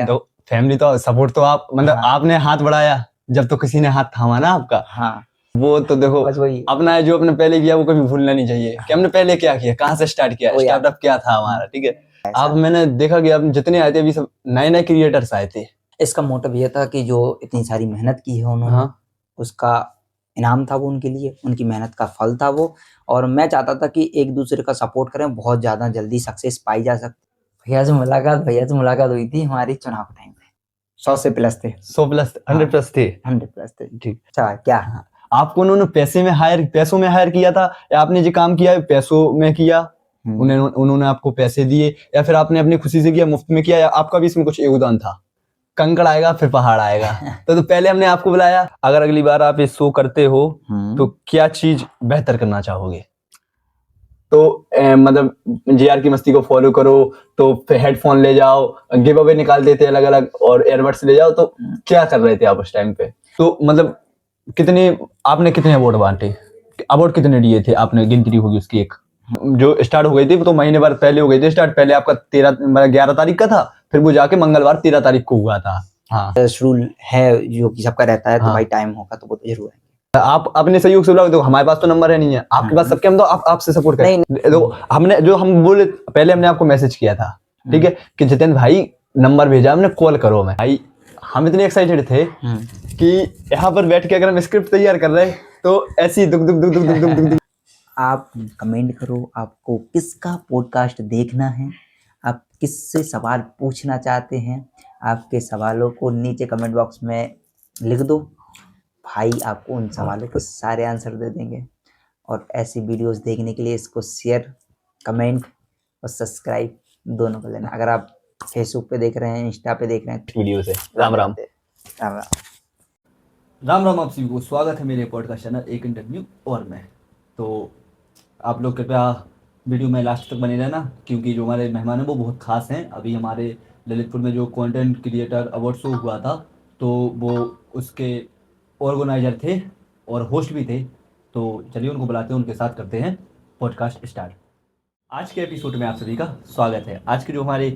तो फैमिली तो सपोर्ट तो आप मतलब आपने हाथ बढ़ाया जब तो किसी ने हाथ थामा ना आपका। हाँ वो तो देखो बस वही अपना जो अपने पहले किया वो कभी भूलना नहीं चाहिए कि हमने पहले क्या किया, कहाँ से स्टार्ट किया, स्टार्टअप क्या था हमारा। ठीक है, अब मैंने देखा कि अब जितने आए थे अभी सब नए नए क्रिएटर्स आए थे। इसका मोटिव ये था कि जो इतनी सारी मेहनत की है उन्होंने, उसका इनाम था वो उनके लिए, उनकी मेहनत का फल था वो। और मैं चाहता था कि एक दूसरे का सपोर्ट करें, बहुत ज्यादा जल्दी सक्सेस पाई जा सकती। भैया से मुलाकात हुई थी हमारी चुनाव टाइम पे। 100 से प्लस थे, 100 प्लस 100 प्लस थे, 100 प्लस थे। ठीक। अच्छा क्या आपको उन्होंने पैसों में हायर किया था या आपने जो काम किया है पैसों में किया, उन्होंने आपको पैसे दिए या फिर आपने अपनी खुशी से किया, मुफ्त में किया, या आपका भी इसमें कुछ योगदान था? कंकड़ आएगा फिर पहाड़ आएगा। तो पहले हमने आपको बुलाया, अगर अगली बार आप ये शो करते हो तो क्या चीज बेहतर करना चाहोगे? तो मतलब जेआर की मस्ती को फॉलो करो, तो फिर हेडफोन ले जाओ, गिव अवे निकाल देते अलग अलग, और एयरबड्स ले जाओ। तो क्या कर रहे थे आप उस टाइम पे? तो मतलब आपने कितने अवार्ड बांटे, अवार्ड कितने दिए थे आपने? गिनती होगी उसकी एक जो स्टार्ट हो गई थी, तो महीने भर पहले हो गई थी स्टार्ट। पहले आपका 11 तारीख का था, फिर वो जाके मंगलवार 13 तारीख को हुआ था। हाँ रूल है जो कि सबका रहता है। तो भाई टाइम होगा तो वो तो जरूर है। आप अपने सहयोग से बुलाओ, तो हमारे पास तो नंबर है नहीं है आपके पास सबके, हम तो आपसे सपोर्ट करें। तो हम बोले पहले हमने आपको मैसेज किया था, ठीक है, कि जितेंद्र भाई नंबर भेजा हमने, कॉल करो। मैं भाई हम इतने एक्साइटेड थे कि यहाँ पर बैठ के अगर हम स्क्रिप्ट तैयार कर रहे तो ऐसी दुख दुख दुख दुख दुख दुख दुख। आप कमेंट करो, आपको किसका पॉडकास्ट देखना है, आप किससे सवाल पूछना चाहते हैं, आपके सवालों को नीचे कमेंट बॉक्स में लिख दो। भाई आपको उन सवालों के सारे आंसर दे देंगे। और ऐसी वीडियोस देखने के लिए इसको शेयर, कमेंट और सब्सक्राइब दोनों कर लेना। अगर आप फेसबुक पे देख रहे हैं, इंस्टा पे देख रहे हैं वीडियो से राम राम राम राम राम राम। आप सभी को स्वागत है मेरे पॉडकास्ट चैनल एक इंटरव्यू और मैं। तो आप लोग कृपया वीडियो में लास्ट तक बने रहना, क्योंकि जो हमारे मेहमान हैं वो बहुत खास हैं। अभी हमारे ललितपुर में जो कंटेंट क्रिएटर अवार्ड शो हुआ था, तो वो उसके ऑर्गेनाइजर थे और होस्ट भी थे। तो चलिए उनको बुलाते हैं, उनके साथ करते हैं पॉडकास्ट स्टार्ट। आज के एपिसोड में आप सभी का स्वागत है। आज के जो हमारे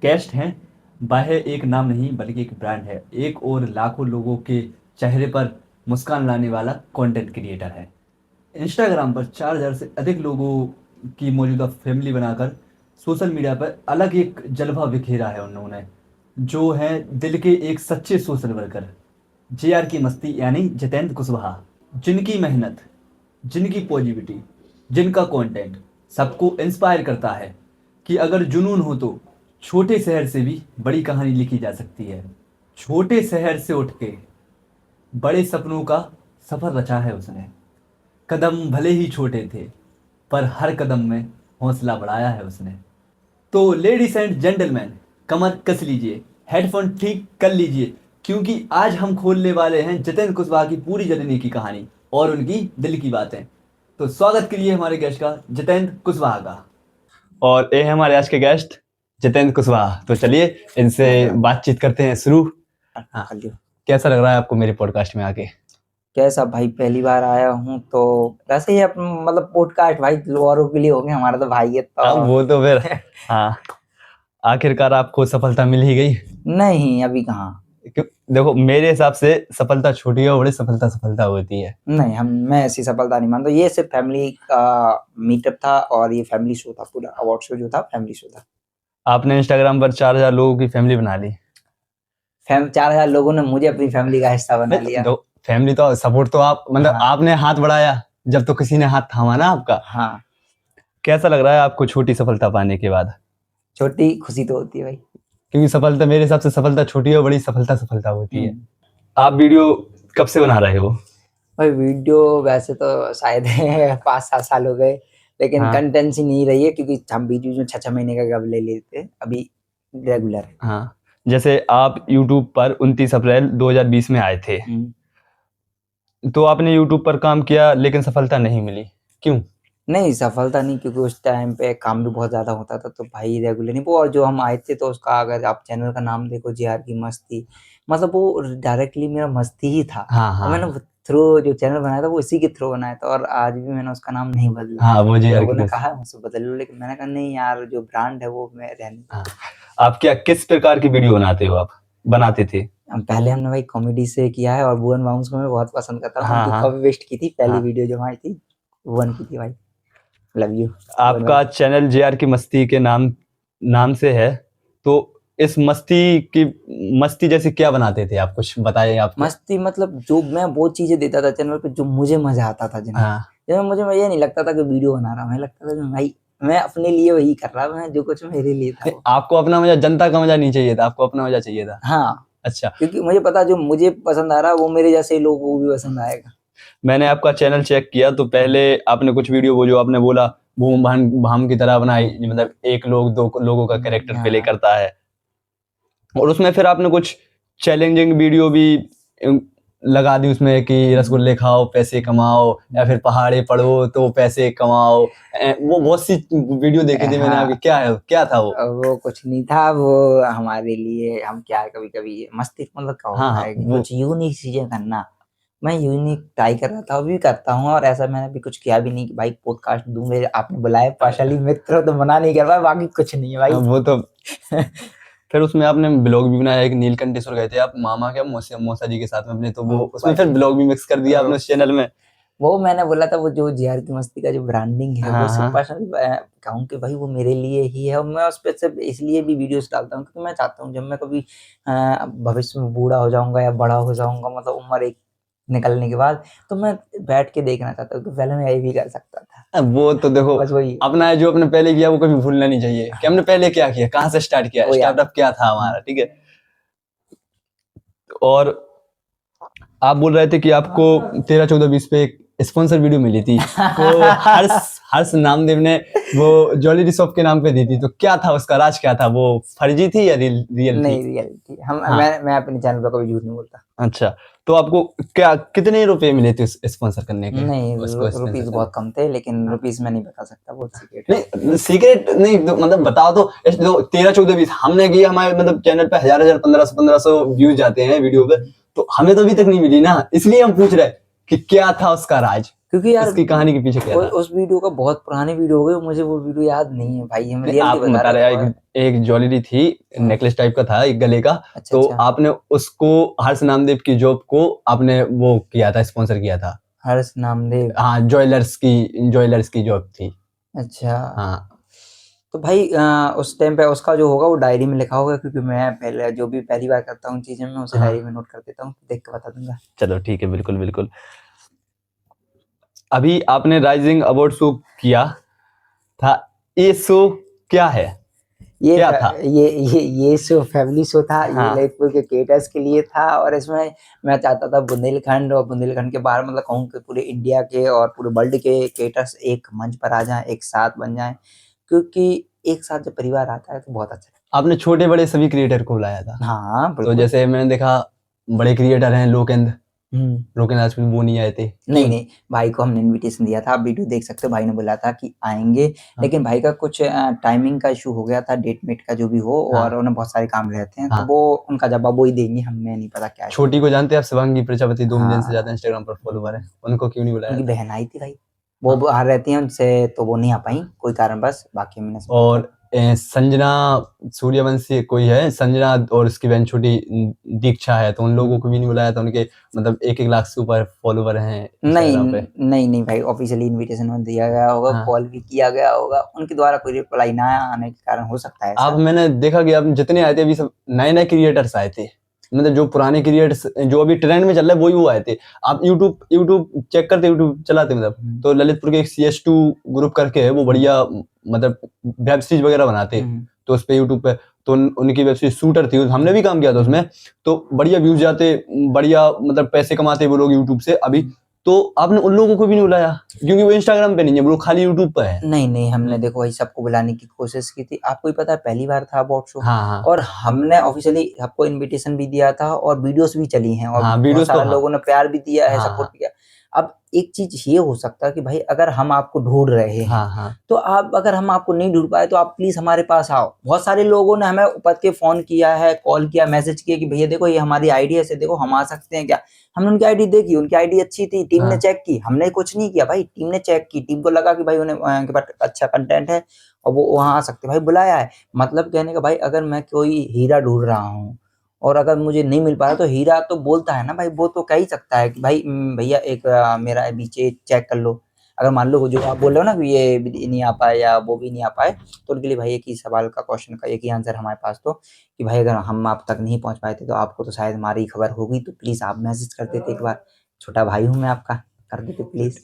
गेस्ट हैं वह एक नाम नहीं बल्कि एक ब्रांड है, एक और लाखों लोगों के चेहरे पर मुस्कान लाने वाला कंटेंट क्रिएटर है। इंस्टाग्राम पर 4000 से अधिक लोगों की मौजूदा फैमिली बनाकर सोशल मीडिया पर अलग एक जलवा बिखेरा है उन्होंने, जो है दिल के एक सच्चे सोशल वर्कर, जेआर की मस्ती यानी जितेंद्र कुशवाहा। जिनकी मेहनत, जिनकी पॉजिटिविटी, जिनका कंटेंट सबको इंस्पायर करता है कि अगर जुनून हो तो छोटे शहर से भी बड़ी कहानी लिखी जा सकती है। छोटे शहर से उठ के बड़े सपनों का सफर रचा है उसने। कदम भले ही छोटे थे पर हर कदम में हौसला बढ़ाया है उसने। तो लेडीज एंड जेंटलमैन, कमर कस लीजिए, हेडफोन ठीक कर लीजिए, क्योंकि आज हम खोलने वाले हैं जितेंद्र कुशवाहा की पूरी जर्नी की कहानी और उनकी दिल की बातें। तो स्वागत करिए हमारे गेस्ट का, जितेंद्र कुशवाहा का। और ये है हमारे आज के गेस्ट जितेंद्र कुशवाहा। तो चलिए इनसे बातचीत करते हैं शुरू। कैसा लग रहा है आपको मेरे पॉडकास्ट में आके? कैसा भाई, पहली बार आया हूँ तो वैसे ही मतलब पॉडकास्ट भाई लोगों के लिए हो गया, हमारा तो भाई है तो वो तो फिर हाँ, आखिरकार आपको सफलता मिल ही गई। नहीं अभी कहाँ। देखो मेरे हिसाब से सफलता छोटी है और बड़ी सफलता सफलता होती है। नहीं मैं ऐसी सफलता नहीं मानता। ये सिर्फ फैमिली का मीटअप था और ये फैमिली शो था, पूरा अवार्ड शो जो था फैमिली शो था। आपने इंस्टाग्राम पर 4000 लोगों की फैमिली बना ली। 4000 लोगों ने मुझे अपनी फैमिली का हिस्सा बना लिया। फैमिली तो सपोर्ट तो आप मतलब आपने हाथ बढ़ाया जब तो किसी ने हाथ थामा ना आपका। हाँ। कैसा लग रहा है आपको छोटी सफलता पाने के बाद? छोटी खुशी तो होती है भाई, क्योंकि सफलता मेरे हिसाब से सफलता छोटी है और बड़ी सफलता सफलता होती है। आप वीडियो कब से बना रहे हो? भाई वीडियो वैसे तो शायद 5-7 साल हो गए, लेकिन कंटेंसी नहीं रही है, क्योंकि हम वीडियो जो 6-6 महीने का गैप ले लेते हैं, अभी रेगुलर। हाँ, जैसे आप YouTube पर 29 अप्रैल 2020 में आए थे, तो आपने YouTube पर काम किया लेकिन सफलता नहीं मिली, क्यों? नहीं सफलता नहीं, क्योंकि उस टाइम पे काम भी बहुत ज्यादा होता था, तो भाई रेगुलर नहीं। वो और जो हम आए थे तो उसका अगर आप चैनल का नाम देखो, जेआर की मस्ती, मतलब वो डायरेक्टली मेरा मस्ती ही था। और मैंने थ्रू जो चैनल बनाया था वो इसी के थ्रू बनाया था, और आज भी मैंने उसका नाम नहीं बदला। वो लोगों ने कहा मुझसे बदल लो, लेकिन मैंने कहा नहीं यार, जो ब्रांड है वो मैं रहने। आप क्या किस प्रकार की वीडियो बनाते थे? पहले हमने भाई कॉमेडी से किया है और भुवन माउंस को मैं बहुत पसंद करता हूँ। हाँ, उनकी हाँ। कॉपी पेस्ट की थी पहली हाँ। वीडियो जो हमारी थी, भुवन की थी भाई। लव यू आपका चैनल जेआर की मस्ती के नाम से है, तो इस मस्ती जैसे क्या बनाते थे आप, कुछ बताइए आप। मस्ती मतलब जो मैं वो चीजें देता था चैनल पे जो मुझे मजा आता था, जिनमें हाँ। जिनमें मुझे ये नहीं लगता था कि वीडियो बना रहा हूँ, मुझे लगता था कि भाई मैं अपने लिए वही कर रहा हूँ, मैं जो कुछ मेरे लिए था वो। आपको अपना मजा, जनता का मजा नहीं चाहिए था, आपको अपना मजा चाहिए था। हाँ, अच्छा। क्योंकि मुझे पता जो मुझे पसंद आ रहा है वो मेरे जैसे लोगों को भी पसंद आएगा। मैंने आपका चैनल चेक किया तो पहले आपने कुछ वीडियो, वो जो आपने बोला बूम भाम की तरह बनाई, मतलब एक लोग दो लोगों का कैरेक्टर प्ले करता है, और उसमें फिर आपने कुछ चैलेंजिंग वीडियो भी लगा दी उसमें कि रसगुल्ले खाओ पैसे कमाओ, या फिर पहाड़े पढ़ो तो पैसे कमाओ। वो बहुत सी वीडियो देखी थी मैंने आपकी। क्या था वो? वो कुछ नहीं था, वो हमारे लिए हम क्या है, कभी कभी मस्ती मतलब क्या हाँ, होता हाँ, है कि वो कुछ यूनिक चीजें करना। मैं यूनिक ट्राई कर रहा था, अभी करता हूँ, और ऐसा मैंने भी कुछ किया भी नहीं कि भाई पॉडकास्ट दूंगे, आपने बुलाया पाशाली मित्र तो मना नहीं कर पाया, बाकी कुछ नहीं है भाई। वो तो फिर उसमें आपने ब्लॉग भी बनाया, एक नीलकंठेश्वर गए थे आप मामा क्या मौसा जी के साथ में अपने, तो वो उसमें फिर ब्लॉग भी मिक्स कर दिया आपने उस चैनल में। वो मैंने बोला था, वो जो जेआर की मस्ती का जो ब्रांडिंग है, वो हाँ, हाँ। पर्सनल कहूँ कि भाई वो मेरे लिए ही है, और मैं उस पर सिर्फ इसलिए भी वीडियोस डालता हूँ क्योंकि मैं चाहता हूँ जब मैं कभी भविष्य में बूढ़ा हो जाऊंगा या बड़ा हो जाऊंगा, मतलब उम्र एक निकलने के बाद, तो मैं बैठ के देखना चाहता हूँ कि पहले मैं यही भी कर सकता था। वो तो देखो, बस वही अपना है जो अपने पहले किया वो कभी भूलना नहीं चाहिए कि हमने पहले क्या किया, कहाँ से स्टार्ट किया, वो याद स्टार्टअप क्या था हमारा। ठीक है। और आप बोल रहे थे कि आपको 13, 14, 20 पे एक स्पॉन्सर वीडियो मिली थी, वो हर्ष नामदेव ने वो ज्वेलरी शॉप के नाम पे दी थी, तो क्या था उसका राज, क्या था वो? फर्जी थी या रियल थी? नहीं, रियल थी। हाँ। मैं अपने चैनल पर कभी झूठ नहीं बोलता। अच्छा, तो आपको क्या कितने रुपए मिले थे स्पॉन्सर करने के? नहीं, उसको रुपीस बहुत कम थे, लेकिन रुपीस मैं नहीं बता सकता, बहुत सीक्रेट है। नहीं, सीक्रेट नहीं तो मतलब बताओ तो। 13, 14, 20 हमने किया, हमारे मतलब चैनल पे 1000, 1500 व्यूज जाते हैं वीडियो पे, तो हमें तो अभी तक नहीं मिली ना, इसलिए हम पूछ रहे हैं कि क्या था उसका राज, क्योंकि यार इसकी कहानी के पीछे क्या था। उस वीडियो का बहुत पुरानी वीडियो हो गई, मुझे वो वीडियो याद नहीं है भाई, हम रियलिटी आप बता बता रहे रहे एक ज्वेलरी थी, नेकलेस टाइप का था, एक गले का। अच्छा, तो अच्छा। आपने उसको, हर्ष नामदेव की जॉब को आपने वो किया था, स्पॉन्सर किया था। हर्ष नामदेव, हाँ, ज्वेलर्स की जॉब थी। अच्छा। हाँ। तो भाई उस टाइम पे उसका जो होगा वो डायरी में लिखा होगा, क्योंकि मैं पहले जो भी पहली बार करता हूँ चीजें, मैं उसे डायरी में नोट कर देता हूँ, देख के बता दूंगा। चलो ठीक है, बिल्कुल बिल्कुल। अभी आपने राइजिंग अवार्ड शो किया था, ये शो क्या है, ये क्या था? ये शो फैमिली शो था। ये हाँ। ललितपुर के क्रिएटर्स के लिए था, और इसमें मैं चाहता था बुंदेलखंड और बुंदेलखंड के बाहर, मतलब कहूँ कि पूरे इंडिया के और पूरे वर्ल्ड के क्रिएटर्स एक मंच पर आ जाएं, एक साथ बन जाएं, क्योंकि एक साथ जब परिवार आता है तो बहुत अच्छा है। आपने छोटे बड़े सभी क्रिएटर को बुलाया था। हाँ, तो बिल्कुल। जैसे मैंने देखा बड़े क्रिएटर हैं लोकेंद्र, आज वो नहीं आए थे। नहीं, नहीं, भाई को हमने इनविटेशन दिया था, आप वीडियो देख सकते हो, भाई ने बोला था कि आएंगे, लेकिन भाई का कुछ टाइमिंग का इशू हो गया था, डेट मेट का जो भी हो, और उन्हें बहुत सारे काम रहते हैं, तो वो उनका जवाब वो ही देंगे, हमें नहीं पता क्या है। छोटी को जानते हैं आप, शिवांगी प्रजापति, 2 मिलियन से ज्यादा इंस्टाग्राम पर फॉलोवर है, उनको क्यों नहीं बुलाया? उनकी बहन आई थी भाई, वो बाहर रहती हैं, उनसे तो वो नहीं आ पाई कोई कारणवश, बाकी मैंने सब और संजना सूर्यवंशी कोई है, संजना और उसकी बहन छोटी दीक्षा है, तो उन लोगों को भी नहीं बुलाया था, उनके मतलब 1-1 लाख से ऊपर फॉलोवर हैं इंस्टाग्राम पे। नहीं भाई, ऑफिशियली इनविटेशन दिया गया होगा, कॉल भी किया गया होगा, उनके द्वारा कोई रिप्लाई ना आने के कारण हो सकता है ऐसा। आप, मैंने देखा कि आप जितने आए थे अभी सब नए क्रिएटर्स आए थे, मतलब जो पुराने क्रिएटर्स जो अभी ट्रेंड में चल रहा है वही वो आए थे। आप यूट्यूब चेक करते, यूट्यूब चलाते मतलब, तो ललितपुर के एक CS2 ग्रुप करके है, वो बढ़िया मतलब वेब सीरीज वगैरह बनाते, तो उस पे यूट्यूब पे, तो उनकी वेब सीरीज शूटर थी, हमने भी काम किया था उसमें, तो बढ़िया व्यूज जाते, बढ़िया मतलब पैसे कमाते वो लोग यूट्यूब से अभी। तो आपने उन लोगों को भी नहीं बुलाया क्योंकि वो इंस्टाग्राम पे नहीं है, वो खाली यूट्यूब पे है। नहीं, हमने देखो भाई सबको बुलाने की कोशिश की थी, आपको ही पता है पहली बार था अवार्ड शो, हाँ। और हमने ऑफिशियली सबको इनविटेशन भी दिया था, और वीडियोस भी चली हैं, और बहुत वीडियोस तो सारे लोगों ने प्यार भी दिया है, सपोर्ट किया। अब एक चीज ये हो सकता है कि भाई अगर हम आपको ढूंढ रहे हैं, तो आप, अगर हम आपको नहीं ढूंढ पाए तो आप प्लीज हमारे पास आओ। बहुत सारे लोगों ने हमें ऊपर के फोन किया है, कॉल किया, मैसेज किया कि भैया देखो ये हमारी आईडी है, ऐसे देखो हम आ सकते हैं क्या। हमने उनकी आईडी देखी, उनकी आईडी अच्छी थी, टीम ने चेक की, हमने कुछ नहीं किया भाई, टीम ने चेक की, टीम को लगा कि भाई उन्हें के पास अच्छा कंटेंट है, और वो वहाँ आ सकते, भाई बुलाया है। मतलब कहने का भाई, अगर मैं कोई हीरा ढूंढ रहा हूँ और अगर मुझे नहीं मिल पा रहा, तो हीरा तो बोलता है ना भाई, वो तो कह ही सकता है कि भाई भैया एक मेरा नीचे चेक कर लो। अगर मान लो जो आप बोल रहे हो ना कि ये भी नहीं आ पाए या वो भी नहीं आ पाए, तो उनके लिए भाई एक ही सवाल का क्वेश्चन का एक ही आंसर हमारे पास, तो कि भाई अगर हम आप तक नहीं पहुंच पाए थे तो आपको तो शायद हमारी खबर होगी, तो प्लीज आप मैसेज कर देते एक बार। छोटा भाई हूँ मैं आपका, कर देते प्लीज।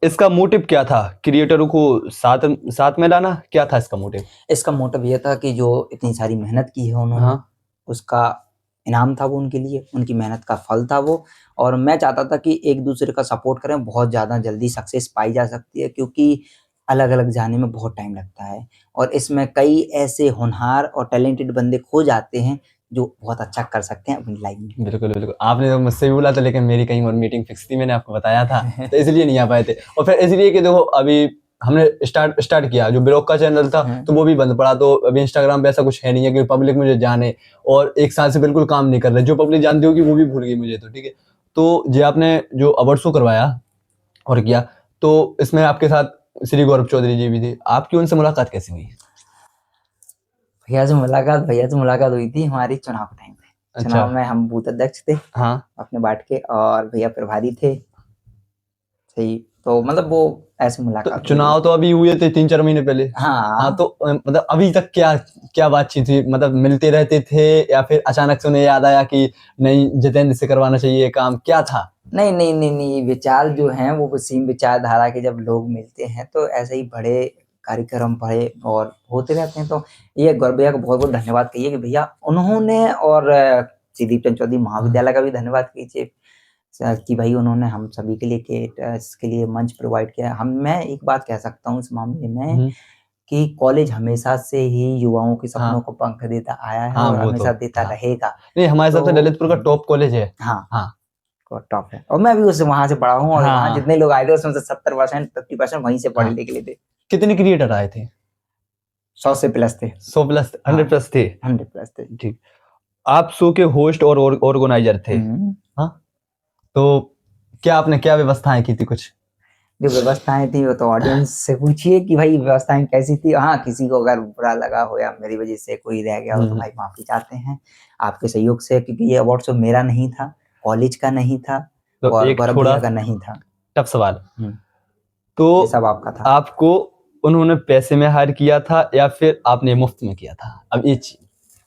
इसका मोटिव क्या था, क्रिएटरों को साथ साथ में लाना, क्या था इसका मोटिव? इसका मोटिव ये था कि जो इतनी सारी मेहनत की है उन्होंने, हाँ। उसका इनाम था वो उनके लिए, उनकी मेहनत का फल था वो। और मैं चाहता था कि एक दूसरे का सपोर्ट करें, बहुत ज़्यादा जल्दी सक्सेस पाई जा सकती है, क्योंकि अलग अलग जाने में बहुत टाइम लगता है और इसमें कई ऐसे होनहार और टैलेंटेड बंदे खो जाते हैं जो बहुत अच्छा कर सकते हैं अपनी लाइफ में। बिल्कुल बिल्कुल, आपने तो मुझसे भी बोला था, लेकिन मेरी कहीं और मीटिंग फिक्स थी, मैंने आपको बताया था, तो इसलिए नहीं आ पाए थे। और फिर इसलिए कि देखो, अभी हमने स्टार्ट किया, जो ब्लॉग का चैनल था तो वो भी बंद पड़ा, तो अभी इंस्टाग्राम पे ऐसा कुछ है नहीं है कि पब्लिक मुझे जाने, और 1 साल से बिल्कुल काम नहीं कर रहे, जो पब्लिक जानती होगी वो भी भूल गई मुझे, तो ठीक है। तो ये आपने जो अवार्ड शो करवाया और किया, तो इसमें आपके साथ श्री गौरव चौधरी जी भी थे, आपकी उनसे मुलाकात कैसे हुई? भैया से मुलाकात हुई थी हमारी चुनाव के टाइम पे। अच्छा। चुनाव में हम बूथ अध्यक्ष थे हाँ। अपने बाट के, और भैया प्रभारी थे। सही, तो मतलब वो ऐसे तो मुलाकात हुई चुनाव थी। तो अभी हुए थे 3-4 महीने पहले। हाँ, तो मतलब अभी तक क्या क्या बातचीत हुई, मतलब मिलते रहते थे या फिर अचानक से उन्हें याद आया कि नहीं जितेंद्र से करवाना चाहिए काम, क्या था? नहीं नहीं नहीं नहीं, विचार जो हैं वो सेम विचारधारा के जब लोग मिलते हैं तो ऐसे ही बड़े कार्यक्रम बड़े और होते रहते हैं। तो ये गौरव भैया को बहुत बहुत धन्यवाद कहिए कि भैया उन्होंने, और श्री दीपचंद चौधरी महाविद्यालय का भी धन्यवाद कीजिए कि भाई उन्होंने हम सभी के लिए इसके लिए मंच प्रोवाइड किया। मैं एक बात कह सकता हूँ इस मामले में कि कॉलेज हमेशा से ही युवाओं के सपनों को पंख देता आया है और वो हमेशा तो देता हाँ। रहेगा। नहीं, हमारे हिसाब से तो ललितपुर का टॉप कॉलेज है। हाँ, हाँ। टॉप है, और मैं भी उससे वहां से पढ़ा हूँ, और वहाँ हाँ। जितने लोग आए थे उसमें से 70% 50% वहीं से पढ़ हाँ। लिख लेते। कितने क्रिएटर आए थे? 100 से प्लस थे। 100 प्लस, 100 प्लस थे। 100 प्लस थे। ठीक। आप शो के होस्ट और ऑर्गेनाइजर थे। हाँ। तो क्या व्यवस्थाएं की थी कुछ? जो व्यवस्थाएं थी वो तो ऑडियंस से पूछिए कि भाई व्यवस्थाएं कैसी थी। हाँ, किसी को अगर बुरा लगा हो या मेरी वजह से कोई रह गया हो तो भाई माफी चाहते हैं आपके सहयोग से, क्योंकि ये अवार्ड शो मेरा नहीं था, कॉलेज का नहीं था, तो और एक गौरव थोड़ा भैया का नहीं था। टफ सवाल, ये तो सब आपका था। आपको उन्होंने पैसे में हायर किया था या फिर आपने मुफ्त में किया था? अब ये चीज,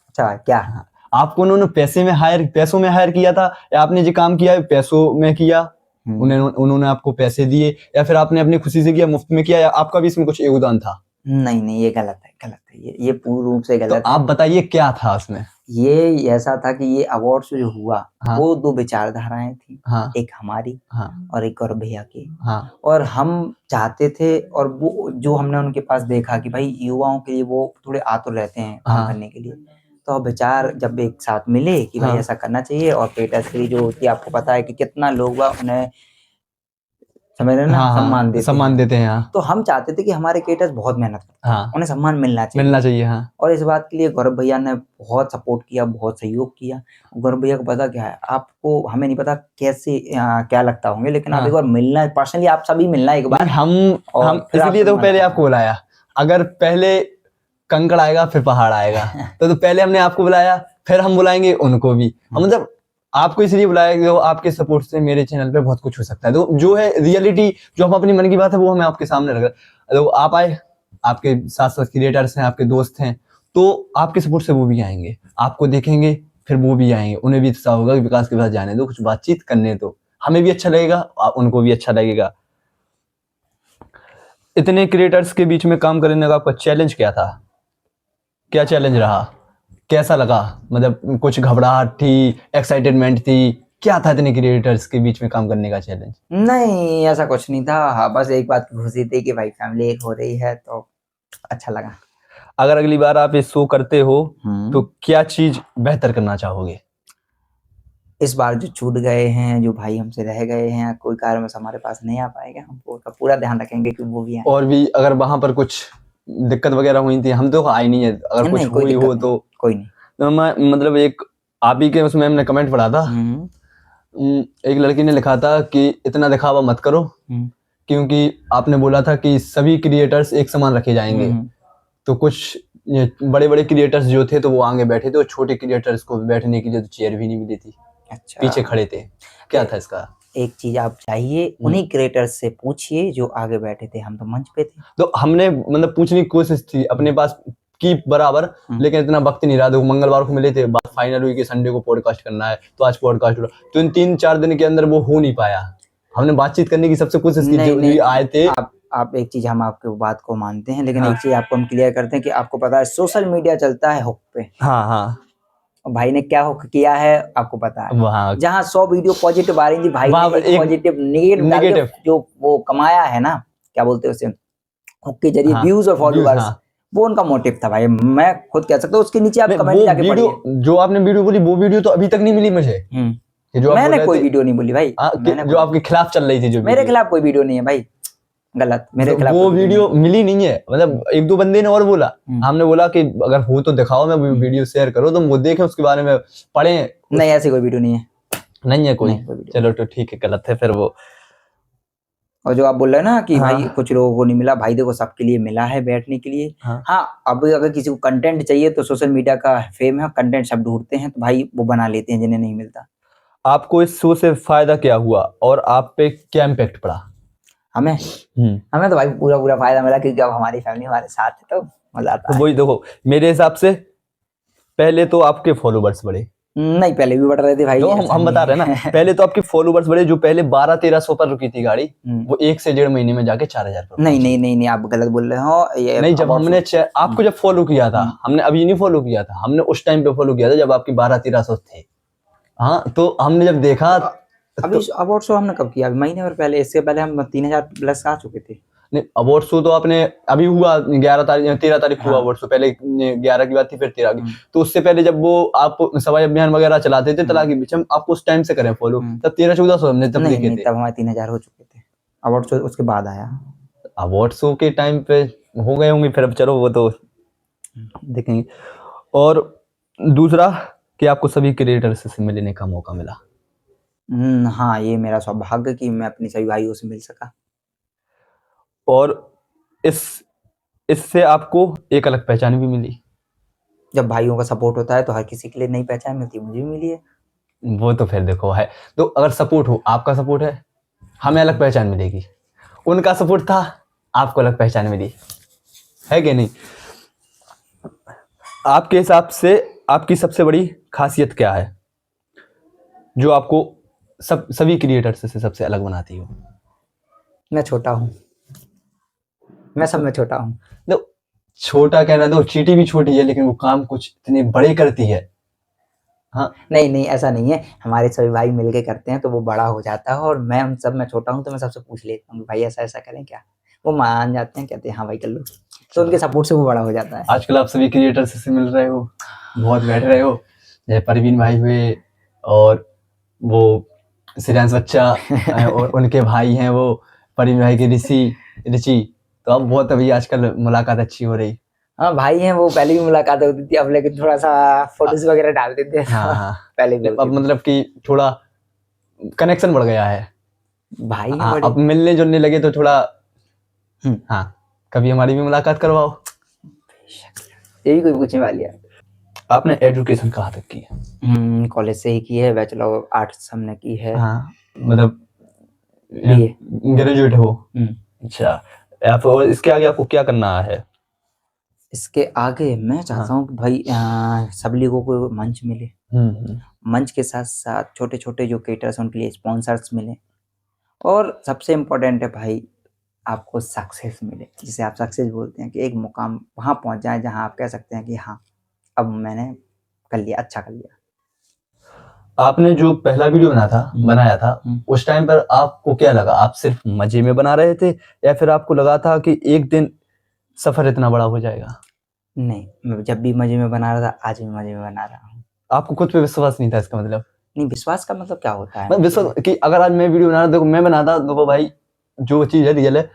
अच्छा क्या? हाँ, आपको उन्होंने पैसों में हायर किया था, या आपने जो काम किया है पैसों में किया, उन्होंने आपको पैसे दिए, या फिर आपने अपनी खुशी से किया, मुफ्त में किया, या आपका भी इसमें कुछ योगदान था? नहीं नहीं, ये गलत है, गलत है, ये पूर्ण रूप से तो गलत है। आप बताइए क्या था उसमें? ये ऐसा था कि ये अवार्ड जो हुआ, हाँ। वो दो विचारधाराएं थी। हाँ। एक हमारी हाँ। और एक गौरव भैया की। हाँ। और हम चाहते थे, और वो जो हमने उनके पास देखा कि भाई युवाओं के लिए वो थोड़े आतुर रहते हैं काम करने के लिए, तो अब विचार जब एक साथ मिले कि भाई ऐसा करना चाहिए, और पेटर्स के लिए जो होती है आपको पता है कि कितना लोग उन्हें समझ रहे हैं ना, सम्मान देते हैं। हाँ। तो हम चाहते थे कि हमारे क्रिएटर्स बहुत मेहनत करते हैं, हाँ। उन्हें सम्मान मिलना चाहिए। हाँ। और इस बात के लिए गौरव भैया ने बहुत सपोर्ट किया, बहुत सहयोग किया। गौरव भैया को पता क्या है, आपको हमें नहीं पता कैसे क्या लगता होंगे, लेकिन आप एक बार मिलना, पर्सनली आप सभी मिलना एक बार। हम फिर इसीलिए तो पहले आपको बुलाया, अगर पहले कंकड़ आएगा फिर पहाड़ आएगा, तो पहले हमने आपको बुलाया, फिर हम बुलाएंगे उनको भी। मतलब आपको इसलिए बुलाया कि आपके सपोर्ट से मेरे चैनल पे बहुत कुछ हो सकता है, तो जो है रियलिटी, जो हम अपनी मन की बात है वो हमें आपके सामने रख रहे। तो आप आए, आपके साथ साथ क्रिएटर्स हैं, आपके दोस्त हैं, तो आपके सपोर्ट से वो भी आएंगे, आपको देखेंगे, फिर वो भी आएंगे, उन्हें भी अच्छा होगा कि विकास के पास जाने दो, कुछ बातचीत करने दो, हमें भी अच्छा लगेगा, उनको भी अच्छा लगेगा। इतने क्रिएटर्स के बीच में काम करने का आपका चैलेंज क्या था? क्या चैलेंज रहा, कैसा लगा? मतलब कुछ घबराहट थी, एक्साइटमेंट थी, क्या था इतने क्रिएटर्स के बीच में काम करने का चैलेंज? नहीं, ऐसा कुछ नहीं था। हाँ, बस एक बात की खुशी थी कि भाई फैमिली एक हो रही है, तो अच्छा लगा। अगर अगली बार आप ये शो करते हो तो क्या चीज बेहतर करना चाहोगे? इस बार जो छूट गए हैं, जो भाई हमसे रह गए हैं, कोई कारणवश हमारे पास नहीं आ पाएगा, हम उसका पूरा ध्यान रखेंगे कि वो भी आए। और भी अगर वहां पर कुछ दिक्कत वगैरह हुई थी, हम तो आई नहीं है, अगर कुछ हुई हो तो कोई नहीं। तो मैं मतलब एक आप ही के उसमें हमने कमेंट पढ़ा था, एक लड़की ने लिखा था कि इतना दिखावा मत करो क्योंकि आपने बोला था कि सभी क्रिएटर्स एक समान रखे जाएंगे, तो कुछ बड़े बड़े क्रिएटर्स जो थे तो वो आगे बैठे थे और छोटे क्रिएटर्स को बैठने के लिए तो चेयर भी नहीं मिली थी, अच्छा, पीछे खड़े थे। क्या था इसका? एक चीज आप चाहिए, उन्हीं क्रिएटर्स से पूछिए जो आगे बैठे थे, हम तो मंच पे थे। तो हमने मतलब पूछने की कोशिश थी अपने पास की बराबर, लेकिन इतना वक्त नहीं रहा। देखो मंगलवार को मिले थे, बात फाइनल हुई कि संडे को पॉडकास्ट करना है, तो आज पॉडकास्ट हुआ। तो इन 3-4 दिन के अंदर वो हो नहीं पाया। हमने बातचीत करने की सबसे कोशिश की, जो भी आए थे। आप एक चीज, हम आपके बात को मानते हैं, लेकिन एक चीज आपको हम क्लियर करते हैं कि आपको पता है सोशल मीडिया चलता है हुक पे। हाँ, और भाई ने क्या हुक किया है आपको पता है। वहाँ जहाँ 100 वीडियो पॉजिटिव आ रही थी, भाई ने एक पॉजिटिव नेगेटिव जो वो कमाया है ना, क्या बोलते हैं उसे, हुक के जरिए व्यूज और फॉलोअर्स, वो उनका मोटिव था भाई। मैं खुद कह सकता हूँ, उसके नीचे आप कमेंट जाके पढ़िए। जो आपने वीडियो बोली वो वीडियो तो अभी तक नहीं मिली मुझे। जो मैंने कोई वीडियो नहीं बोली भाई, जो आपके खिलाफ चल रही थी, जो मेरे खिलाफ कोई वीडियो नहीं है भाई, गलत मेरे खिलाफ वो वीडियो मिली नहीं है। मतलब 1-2 बंदे ने और बोला, हमने बोला कि अगर हो तो दिखाओ, मैं वीडियो शेयर करो, तुम वो देखें, उसके बारे में पढ़ें। नहीं, ऐसी कोई वीडियो नहीं है, नहीं है कोई। चलो तो ठीक है, गलत है फिर वो। और जो आप बोल रहे हैं ना कि भाई कुछ लोगों को नहीं मिला, भाई देखो सबके लिए मिला है बैठने के लिए। हाँ, अब अगर किसी को कंटेंट चाहिए तो सोशल मीडिया का फेम है, कंटेंट सब ढूंढते हैं तो भाई वो बना लेते हैं जिन्हें नहीं मिलता। आपको इस शो से फायदा क्या हुआ और आप पे क्या इम्पैक्ट पड़ा? हमें तो भाई पूरा फायदा मिला, क्योंकि अब हमारी फैमिली हमारे साथ है तो मजा आता है। वही देखो, मेरे हिसाब से पहले तो आपके फॉलोवर्स बढ़े। नहीं, पहले भी बढ़ रहे थे भाई। तो हम बता रहे हैं ना, पहले तो आपके फॉलोवर्स बढ़े। जो पहले 1200-1300 पर रुकी थी गाड़ी, वो 1 से 1.5 महीने में जाके 4000 पर। नहीं, आप गलत बोल रहे हो। ये नहीं, जब हमने आपको जब फॉलो किया था, हमने अभी नहीं फॉलो किया था, हमने उस टाइम पे फॉलो किया था जब आपकी 1200-1300 थे। हाँ, तो हमने जब देखा अभी अवार्ड शो हमने कब किया? अभी महीने भर पहले। इससे पहले हम 3000 प्लस आ चुके थे। नहीं, अवार्ड शो तो आपने अभी हुआ 13 तारीख हुआ अवार्ड शो। पहले 11 की बात थी, फिर 13 की। तो उससे पहले जब वो आप सवाई अभियान वगैरह चलाते थे तलाक के बीच, हम आपको उस टाइम से करें फॉलो, तब 1300-1400 हमने तब देखे थे। तब हमारे 3000 हो चुके थे। अवार्ड शो उसके बाद आया। अवार्ड शो के टाइम पे हो गए होंगे फिर। अब चलो वो तो देखेंगे। और दूसरा कि आपको सभी क्रिएटर्स से मिलने का मौका मिला। हाँ, ये मेरा सौभाग्य कि मैं अपने सभी भाइयों से मिल सका। और इससे आपको एक अलग पहचान भी मिली। जब भाइयों का सपोर्ट होता है तो हर किसी के लिए नई पहचान मिलती है, मुझे भी मिली है। वो तो फिर देखो है, तो अगर सपोर्ट हो, आपका सपोर्ट है, हमें अलग पहचान मिलेगी। उनका सपोर्ट था, आपको अलग पहचान मिली, है कि नहीं? आपके हिसाब से आपकी सबसे बड़ी खासियत क्या है जो आपको सभी क्रिएटर्स से सबसे अलग बनाती हो? मैं छोटा हूँ, मैं सब में छोटा हूँ। तो छोटा कहना, तो चींटी भी छोटी है लेकिन वो काम कुछ इतने बड़े करती है। हाँ, नहीं, ऐसा नहीं है। हमारे सभी भाई मिलके करते हैं तो वो बड़ा हो जाता है, और मैं उन सब में छोटा हूँ तो मैं सबसे पूछ लेता हूँ भाई ऐसा करें क्या, वो मान जाते हैं, कहते हैं हाँ भाई कर लो, तो उनके सपोर्ट से वो बड़ा हो जाता है। आजकल आप सभी क्रिएटर्स से मिल रहे हो, बहुत बैठ रहे हो, जैसे परवीन भाई हुए और वो श्रेयांश बच्चा और उनके भाई हैं वो परवीन भाई के ऋषि। तो अब बहुत अभी आजकल मुलाकात अच्छी हो रही। हाँ, भाई हैं वो, पहले भी मुलाकात होती थी, अब लेकिन थोड़ा सा फोटोज वगैरह डालते थे। हाँ, पहले भी अब मतलब कि थोड़ा कनेक्शन बढ़ गया है भाई। हाँ, अब मिलने जुलने लगे तो थोड़ा हाँ, कभी हमारी भी मुलाकात करवाओ। यही कोई पूछने वाली है। आपने एजुकेशन कहाँ तक की है? कॉलेज से ही की है, बैचलर आर्ट्स हमने की है। हाँ, मतलब ग्रेजुएट हो। अच्छा, आप इसके आगे आपको क्या करना है? इसके आगे मैं चाहता हूँ कि भाई सब लोगों को मंच मिले, मंच के साथ साथ छोटे छोटे जो क्रिएटर्स हैं उनके लिए स्पॉन्सर्स मिले, और सबसे इम्पोर्टेंट है भाई आपको सक्सेस मिले, जिसे आप सक्सेस बोलते हैं, कि एक मुकाम वहाँ पहुँच जाए जहाँ आप कह सकते हैं कि हाँ अब मैंने कर लिया, अच्छा कर लिया। आपने जो पहला वीडियो बनाया था उस टाइम पर आपको क्या लगा? आप सिर्फ मजे में बना रहे थे या फिर आपको लगा था कि एक दिन सफर इतना बड़ा हो जाएगा? नहीं, मैं जब भी मजे में बना रहा था, आज भी मजे में बना रहा हूँ। आपको खुद पे विश्वास नहीं था, इसका मतलब? नहीं, विश्वास का मतलब क्या होता है? विश्वास कि अगर आज मैं वीडियो बना रहा, देखो मैं बनाता, देखो भाई जो चीज है रियल है,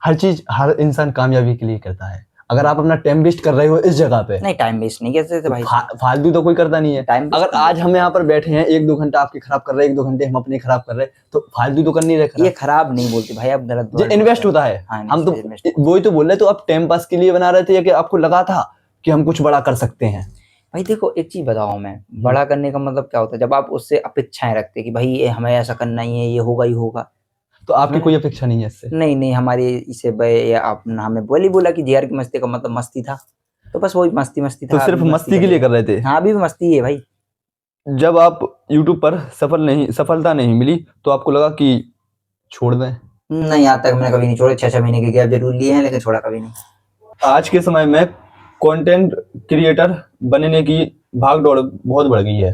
हर चीज हर इंसान कामयाबी के लिए करता है। अगर आप अपना टाइम वेस्ट कर रहे हो इस जगह पे, नहीं टाइम वेस्ट नहीं करते थे भाई, फालतू तो कोई करता नहीं है। टाइम अगर आज हम यहाँ पर बैठे हैं 1-2 घंटा आपके खराब कर रहे हैं, 1-2 घंटे हम अपने खराब कर रहे हैं, तो फालतू तो कर नहीं रहे। ये खराब नहीं बोलते भाई, आप गलत जो इन्वेस्ट होता है, हाँ, हम तो invest वही तो बोल रहे। तो आप टाइम पास के लिए बना रहे थे या कि आपको लगा था कि हम कुछ बड़ा कर सकते हैं? भाई देखो एक चीज बताओ, मैं बड़ा करने का मतलब क्या होता है, जब आप उससे अपेक्षाएं रखते कि भाई ये हमें ऐसा करना ही है, ये होगा ही होगा। तो आपकी कोई अपेक्षा नहीं है इससे? नहीं नहीं, हमारी इसे या आप हमें बोला कि जेआर की मस्ती का मतलब मस्ती था, तो बस वही मस्ती था। तो सिर्फ अभी मस्ती के लिए कर रहे थे? हाँ अभी भी मस्ती है भाई। जब आप YouTube पर सफलता नहीं मिली तो आपको लगा कि छोड़ दें? नहीं, आज तक मैंने कभी नहीं छोड़ा, 6-6 महीने के गैप जरूर लिए हैं लेकिन छोड़ा कभी नहीं। आज के समय में कंटेंट क्रिएटर बनने की भागदौड़ बहुत बढ़ गई है।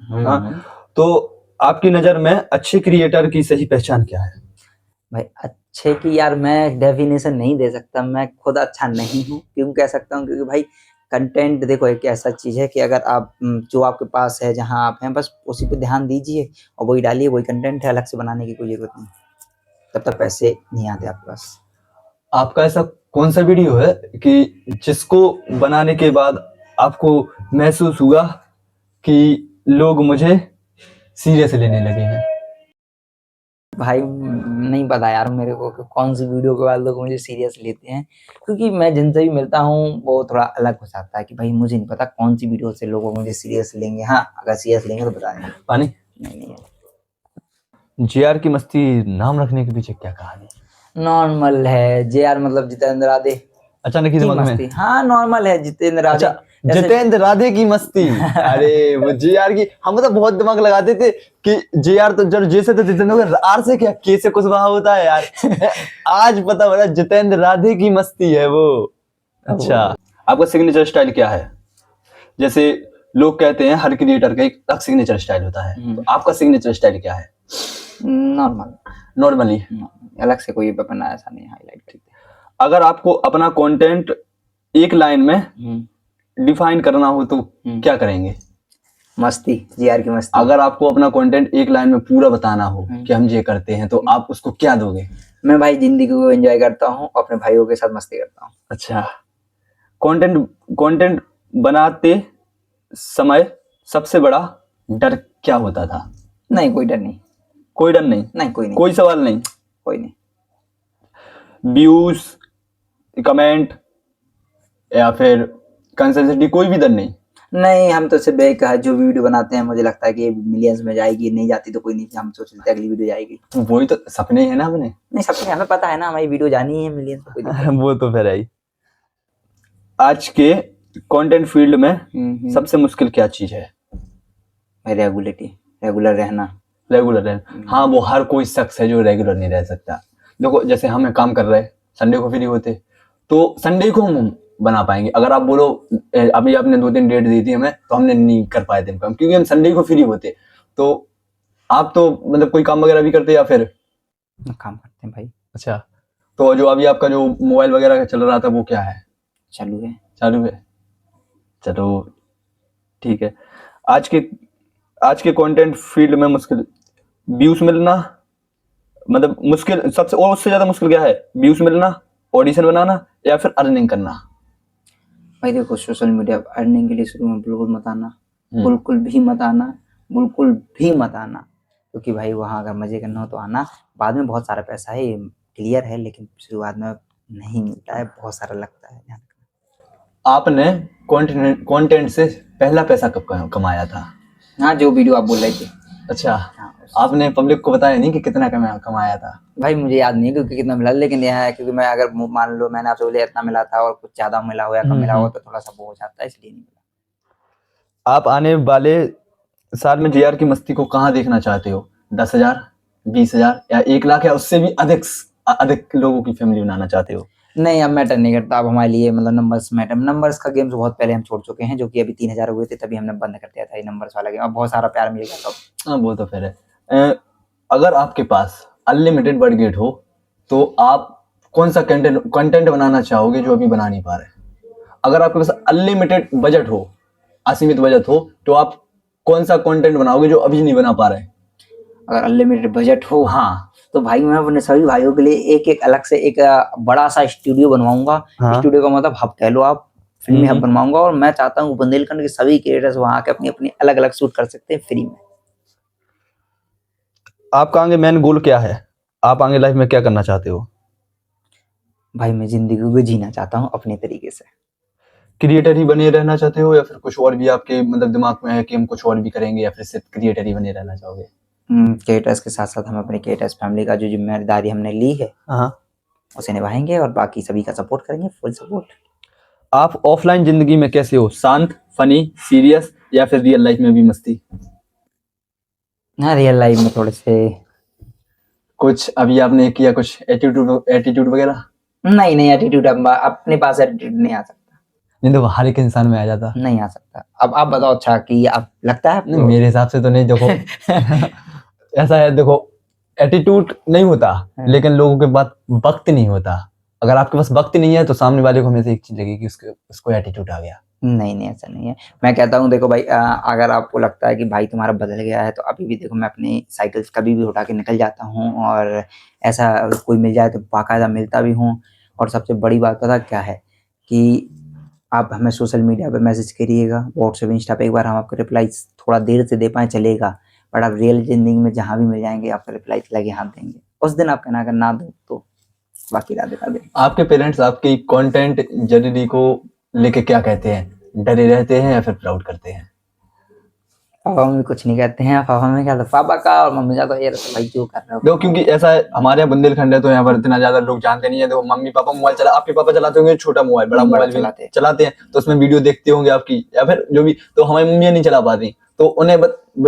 हाँ, तो आपकी नजर में अच्छे क्रिएटर की सही पहचान क्या है? भाई अच्छे की यार मैं डेफिनेशन नहीं दे सकता, मैं खुद अच्छा नहीं हूँ। क्यों कह सकता हूँ? क्योंकि भाई कंटेंट देखो एक ऐसा चीज है कि अगर आप जो आपके पास है, जहाँ आप हैं, बस उसी पे ध्यान दीजिए और वही डालिए, वही कंटेंट है, अलग से बनाने की कोई जरूरत नहीं, तब तक पैसे नहीं आते आपके पास। आपका ऐसा कौन सा वीडियो है कि जिसको बनाने के बाद आपको महसूस हुआ कि लोग मुझे सीरियस लेने लगे हैं? भाई नहीं पता यार मेरे को कि कौन सी वीडियो के बाद लोग मुझे सीरियस लेते हैं, क्योंकि मैं जिनसे भी मिलता हूँ वो थोड़ा अलग हो जाता है कि भाई मुझे नहीं पता कौन सी वीडियो से लोग मुझे सीरियस लेंगे। हाँ अगर सीरियस लेंगे तो बता देंगे। पानी नहीं जेआर की मस्ती नाम रखने के पीछे क्या कहानी? नॉर्मल है, जेआर मतलब जितेंद्र राधे अचानक ही की दिमाग मस्ती। में? हाँ नॉर्मल है, जितेंद्र राधे। अच्छा, जितेंद्र राधे की मस्ती। अरे वो जेआर की, हम मतलब बहुत दिमाग लगाते थे कि जेआर तो जब जैसे तो जितेंद्र आर से क्या के से कुछ वहां होता है यार। आज पता बड़ा जितेंद्र राधे की मस्ती है वो। अच्छा, आपका सिग्नेचर स्टाइल क्या है? जैसे लोग कहते हैं हर क्रिएटर का एक अलग सिग्नेचर स्टाइल होता है, तो आपका सिग्नेचर स्टाइल क्या है? नॉर्मली अलग से कोई वेपन ऐसा नहीं हाईलाइट करते। अगर आपको अपना कंटेंट एक लाइन में डिफाइन करना हो तो क्या करेंगे? मस्ती, जेआर की मस्ती। अगर आपको अपना कंटेंट एक लाइन में पूरा बताना हो कि हम ये करते हैं तो आप उसको क्या दोगे? मैं भाई जिंदगी को एंजॉय करता हूँ, अपने भाइयों के साथ मस्ती करता हूँ। अच्छा, कंटेंट बनाते समय सबसे बड़ा डर क्या होता था? नहीं कोई डर नहीं। कोई डर नहीं? नहीं कोई नहीं। कोई सवाल नहीं? कोई नहीं। व्यूज, कमेंट या फिर कंसिस्टेंसी, कोई भी डर नहीं? नहीं, हम तो सिर्फ एक जो वीडियो बनाते हैं मुझे लगता है कि मिलियंस में जाएगी, नहीं जाती तो कोई नहीं, हम सोच लेते अगली वीडियो जाएगी। वही तो सपने हैं ना अपने। नहीं सपने हमें पता है ना, हमारी वीडियो जानी है मिलियंस तो कोई दिक्कत नहीं। वो तो फिर है ही। आज के कंटेंट फील्ड में सबसे मुश्किल क्या चीज है? रेगुलर रहना। रेगुलर रहना, हाँ वो हर कोई शख्स है जो रेगुलर नहीं रह सकता। देखो जैसे हम काम कर रहे हैं, संडे को फ्री होते तो संडे को हम बना पाएंगे। अगर आप बोलो अभी आपने 2-3 डेट दी थी हमें तो हमने नहीं कर पाए थे काम, क्योंकि हम संडे को फ्री होते। तो आप तो मतलब कोई काम वगैरह भी करते या फिर? काम करते हैं भाई। अच्छा, तो जो अभी आपका जो मोबाइल वगैरह चल रहा था वो क्या है? चालू है। चलो ठीक है। आज के कंटेंट फील्ड में मुश्किल व्यूज मिलना, मतलब मुश्किल सबसे, और उससे ज्यादा मुश्किल क्या है? व्यूज मिलना, ऑडिशन बनाना या फिर अर्निंग करना? भाई देखो सोशल मीडिया अर्निंग के लिए शुरू में बिल्कुल मत आना, बिल्कुल भी मत आना, बिल्कुल भी मत आना। क्योंकि भाई वहाँ अगर मजे करना हो तो आना, बाद में बहुत सारा पैसा है, क्लियर है, लेकिन शुरुआत में नहीं मिलता है, बहुत सारा लगता है। आपने कंटेंट से पहला पैसा कब कमाया था? हाँ जो वीडियो आप बोल रहे थे। अच्छा, आपने पब्लिक को बताया नहीं कि कितना कमाया था? भाई मुझे याद नहीं क्योंकि कितना मिला, लेकिन यह है क्योंकि मैं अगर मान लो मैंने आपसे बोले इतना मिला था और कुछ ज्यादा मिला हो या कम मिला हो तो थोड़ा सा वो हो जाता है, इसलिए नहीं मिला। आप आने वाले साल में जेआर की मस्ती को कहाँ देखना चाहते हो? 10,000, 20,000 या 1 लाख या उससे भी अधिक लोगों की फैमिली बनाना चाहते हो? नहीं अब मैटर नहीं करता, अब हमारे लिए मतलब नंबर्स का गेम तो बहुत पहले हम छोड़ चुके हैं, जो कि अभी 3,000 हुए थे तभी हमने बंद कर दिया था ये नंबर्स वाला गेम। अब बहुत सारा प्यार मिलेगा तो। हाँ वो तो फिर है। अगर आपके पास अनलिमिटेड बजट हो तो आप कौन सा कंटेंट बनाना चाहोगे जो अभी बना नहीं पा रहे? अगर आपके पास अनलिमिटेड बजट हो, असीमित बजट हो, तो आप कौन सा कंटेंट बनाओगे जो अभी नहीं बना पा रहे? अगर अनलिमिटेड बजट हो, हाँ, तो भाई मैं अपने सभी भाइयों के लिए एक एक अलग से एक बड़ा सा स्टूडियो बनवाऊंगा। हाँ। स्टूडियो का मतलब हब कह लो आप, फिल्मी हब बनवाऊंगा। और मैं चाहता हूँ बुंदेलखंड के सभी क्रिएटर्स वहां आके अपनी अपनी अलग अलग शूट कर सकते हैं फ्री में। आपका आगे मेन गोल क्या है? आप आगे लाइफ में क्या करना चाहते हो? भाई मैं जिंदगी को जीना चाहता हूँ अपने तरीके से। क्रिएटर ही बने रहना चाहते हो या फिर कुछ और भी आपके मतलब दिमाग में है कि हम कुछ और भी करेंगे, या फिर सिर्फ क्रिएटर ही बने रहना चाहोगे? क्रिएटर्स के साथ साथ हम अपने क्रिएटर्स फैमिली का जो जिम्मेदारी हमने ली है हाँ। उसे निभाएंगे और बाकी सभी का सपोर्ट करेंगे, फुल सपोर्ट। आप ऑफलाइन जिंदगी में कैसे हो? शांत, फनी, सीरियस, या फिर रियल लाइफ में भी मस्ती? हाँ, रियल लाइफ में थोड़े से कुछ अभी आपने किया कुछ एटीट्यूड वगैरह? नहीं एटीट्यूड अपने पास एटीट्यूड नहीं आ सकता। नहीं तो हर एक इंसान में आ जाता। नहीं आ सकता। अब आप बताओ अच्छा कि आप लगता है नहीं, मेरे हिसाब से तो नहीं। देखो ऐसा है, देखो एटीट्यूड नहीं होता, लेकिन लोगों के पास वक्त नहीं होता। अगर आपके पास वक्त नहीं है तो सामने वाले को हमेशा एक चीज लगेगी कि उसको एटीट्यूड आ गया। नहीं ऐसा नहीं है। मैं कहता हूँ देखो भाई, अगर आपको लगता है कि भाई तुम्हारा बदल गया है तो अभी भी देखो, मैं अपनी साइकिल कभी भी उठा के निकल जाता हूँ और ऐसा कोई मिल जाए तो बाकायदा मिलता भी हूँ। और सबसे बड़ी बात पता क्या है कि आप हमें सोशल मीडिया पे मैसेज करिएगा, व्हाट्सएप इंस्टा पे, एक बार हम आपको रिप्लाई थोड़ा देर से दे पाए चलेगा, बट आप रियल जिंदगी में जहाँ भी मिल जाएंगे आपका रिप्लाई लगे हाथ देंगे। उस दिन आप कहना, अगर ना दो तो बाकी राधे राधे। आपके पेरेंट्स आपकी कंटेंट जर्नी को लेके क्या कहते हैं? डरे रहते हैं या फिर प्राउड करते हैं? पापा मम्मी कुछ नहीं कहते हैं। पापा मम्मी क्या, पापा का और मम्मी का तो ये रहता है, भाई जो कर रहे हो। देखो क्योंकि ऐसा है, हमारे यहाँ बुंदेलखंड है तो यहाँ पर इतना ज्यादा लोग जानते नहीं है। देखो मम्मी पापा मोबाइल चला, आपके पापा चलाते होंगे छोटा मोबाइल, बड़ा मोबाइल चलाते हैं तो उसमें वीडियो देखते होंगे आपकी, या फिर जो भी। तो हमारी मम्मी नहीं चला पाती, तो उन्हें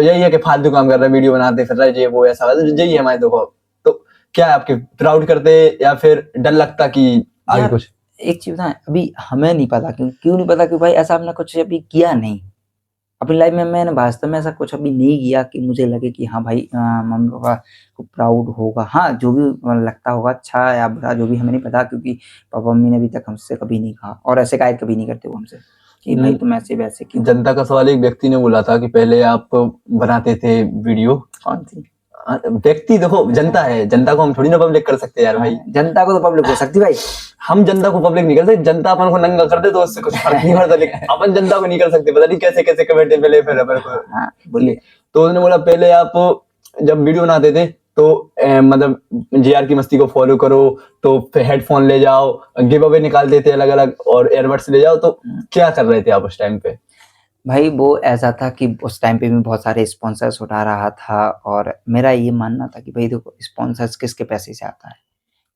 यही है कि फालतू काम कर रहे, वीडियो बनाते फिर रहे, ये वो ऐसा यही है हमारे। देखो तो क्या है, आपके प्राउड करते या फिर डर लगता कि आगे कुछ? एक चीज बताएं, अभी हमें नहीं पता क्यों नहीं पता, क्योंकि भाई ऐसा हमने कुछ अभी किया नहीं अपनी लाइफ में। मैंने वास्तव में ऐसा कुछ अभी नहीं किया कि मुझे लगे कि हाँ भाई मम्मी पापा को प्राउड होगा। हाँ, जो भी लगता होगा अच्छा या बुरा, जो भी हमें नहीं पता, क्योंकि पापा मम्मी ने अभी तक हमसे कभी नहीं कहा और ऐसे कायद कभी नहीं करते वो हमसे कि भाई तुम ऐसे वैसे क्यों। जनता का सवाल, एक व्यक्ति ने बोला था कि पहले आप बनाते थे वीडियो। कौन सी व्यक्ति? देखो जनता है, जनता को हम थोड़ी ना पब्लिक कर सकते यार भाई। जनता को तो पब्लिक हो सकती भाई। हम जनता को पब्लिक नहीं कर सकते, जनता अपन को नंगा कर दे तो उससे कुछ फर्क नहीं पड़ता, लेकिन अपन जनता को नहीं कर सकते। पता नहीं कैसे कैसे कमेंट मिले फिर अपन को। हाँ बोलिए। तो उसने बोला पहले आप जब वीडियो बनाते थे तो मतलब JR की मस्ती को फॉलो करो, तो फिर हेडफोन ले जाओ, गिव अवे निकालते थे अलग अलग, और एयरबड्स ले जाओ। तो क्या कर रहे थे आप उस टाइम पे? भाई वो ऐसा था कि उस टाइम पे मैं बहुत सारे स्पॉन्सर्स उठा रहा था और मेरा ये मानना था कि भाई देखो, स्पॉन्सर्स किसके पैसे से आता है,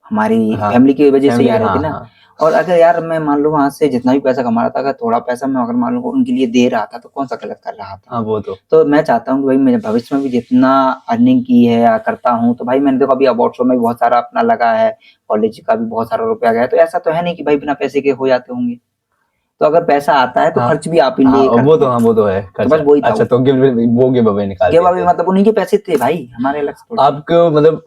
हमारी फैमिली की वजह से ही आ रहे थे ना। और अगर यार मैं मान लो वहां से जितना भी पैसा कमा रहा था, अगर थोड़ा पैसा मैं अगर मान लो उनके लिए दे रहा था तो कौन सा गलत कर रहा था। वो तो मैं चाहता हूँ कि भाई मेरे भविष्य में भी जितना अर्निंग की है या करता हूँ, तो भाई मैंने देखो अभी अवार्ड शो में भी बहुत सारा अपना लगा है, कॉलेज का भी बहुत सारा रुपया गया है, तो ऐसा तो है नहीं कि भाई बिना पैसे के हो जाते होंगे। तो अगर पैसा आता है तो खर्च भी आप ही लिए करते हैं। वो तो है तो बस वही था। अच्छा, तो गिव अवे निकाल गिव अवे मतलब उन्हीं के पैसे थे भाई, हमारे अलग से। आपको मतलब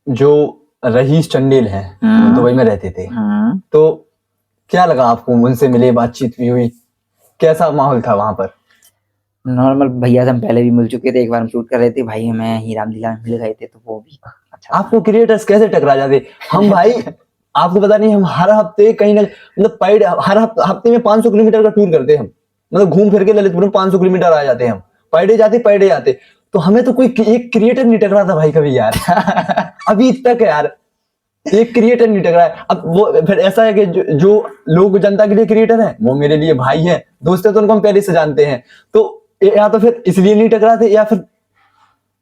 जो रहीश चंडेल हैं दुबई में रहते थे, तो क्या लगा आपको? उनसे मिले, बातचीत भी हुई, कैसा माहौल था वहां पर? नॉर्मल भैया से हम पहले भी मिल चुके थे, एक बार हम शूट कर रहे थे भाई, हमें ही रामलीला में मिल गए थे, तो वो भी अच्छा। आपको क्रिएटर्स कैसे टकरा जाते? हम भाई आपको पता नहीं, हम हर हफ्ते कहीं ना मतलब हर हफ्ते में 500 किलोमीटर का टूर करते हैं हम, मतलब घूम फिर के ललितपुर में 500 किलोमीटर आ जाते हैं हम, पर डे जाते। तो हमें तो कोई एक क्रिएटर नहीं टकरा था भाई कभी यार अभी तक यार एक क्रिएटर नहीं टकरा है। अब वो फिर ऐसा है कि जो लोग जनता के लिए क्रिएटर हैं वो मेरे लिए भाई हैं, दोस्त हैं, तो उनको हम पहले से जानते हैं। तो या तो फिर इसलिए नहीं टकराते, या फिर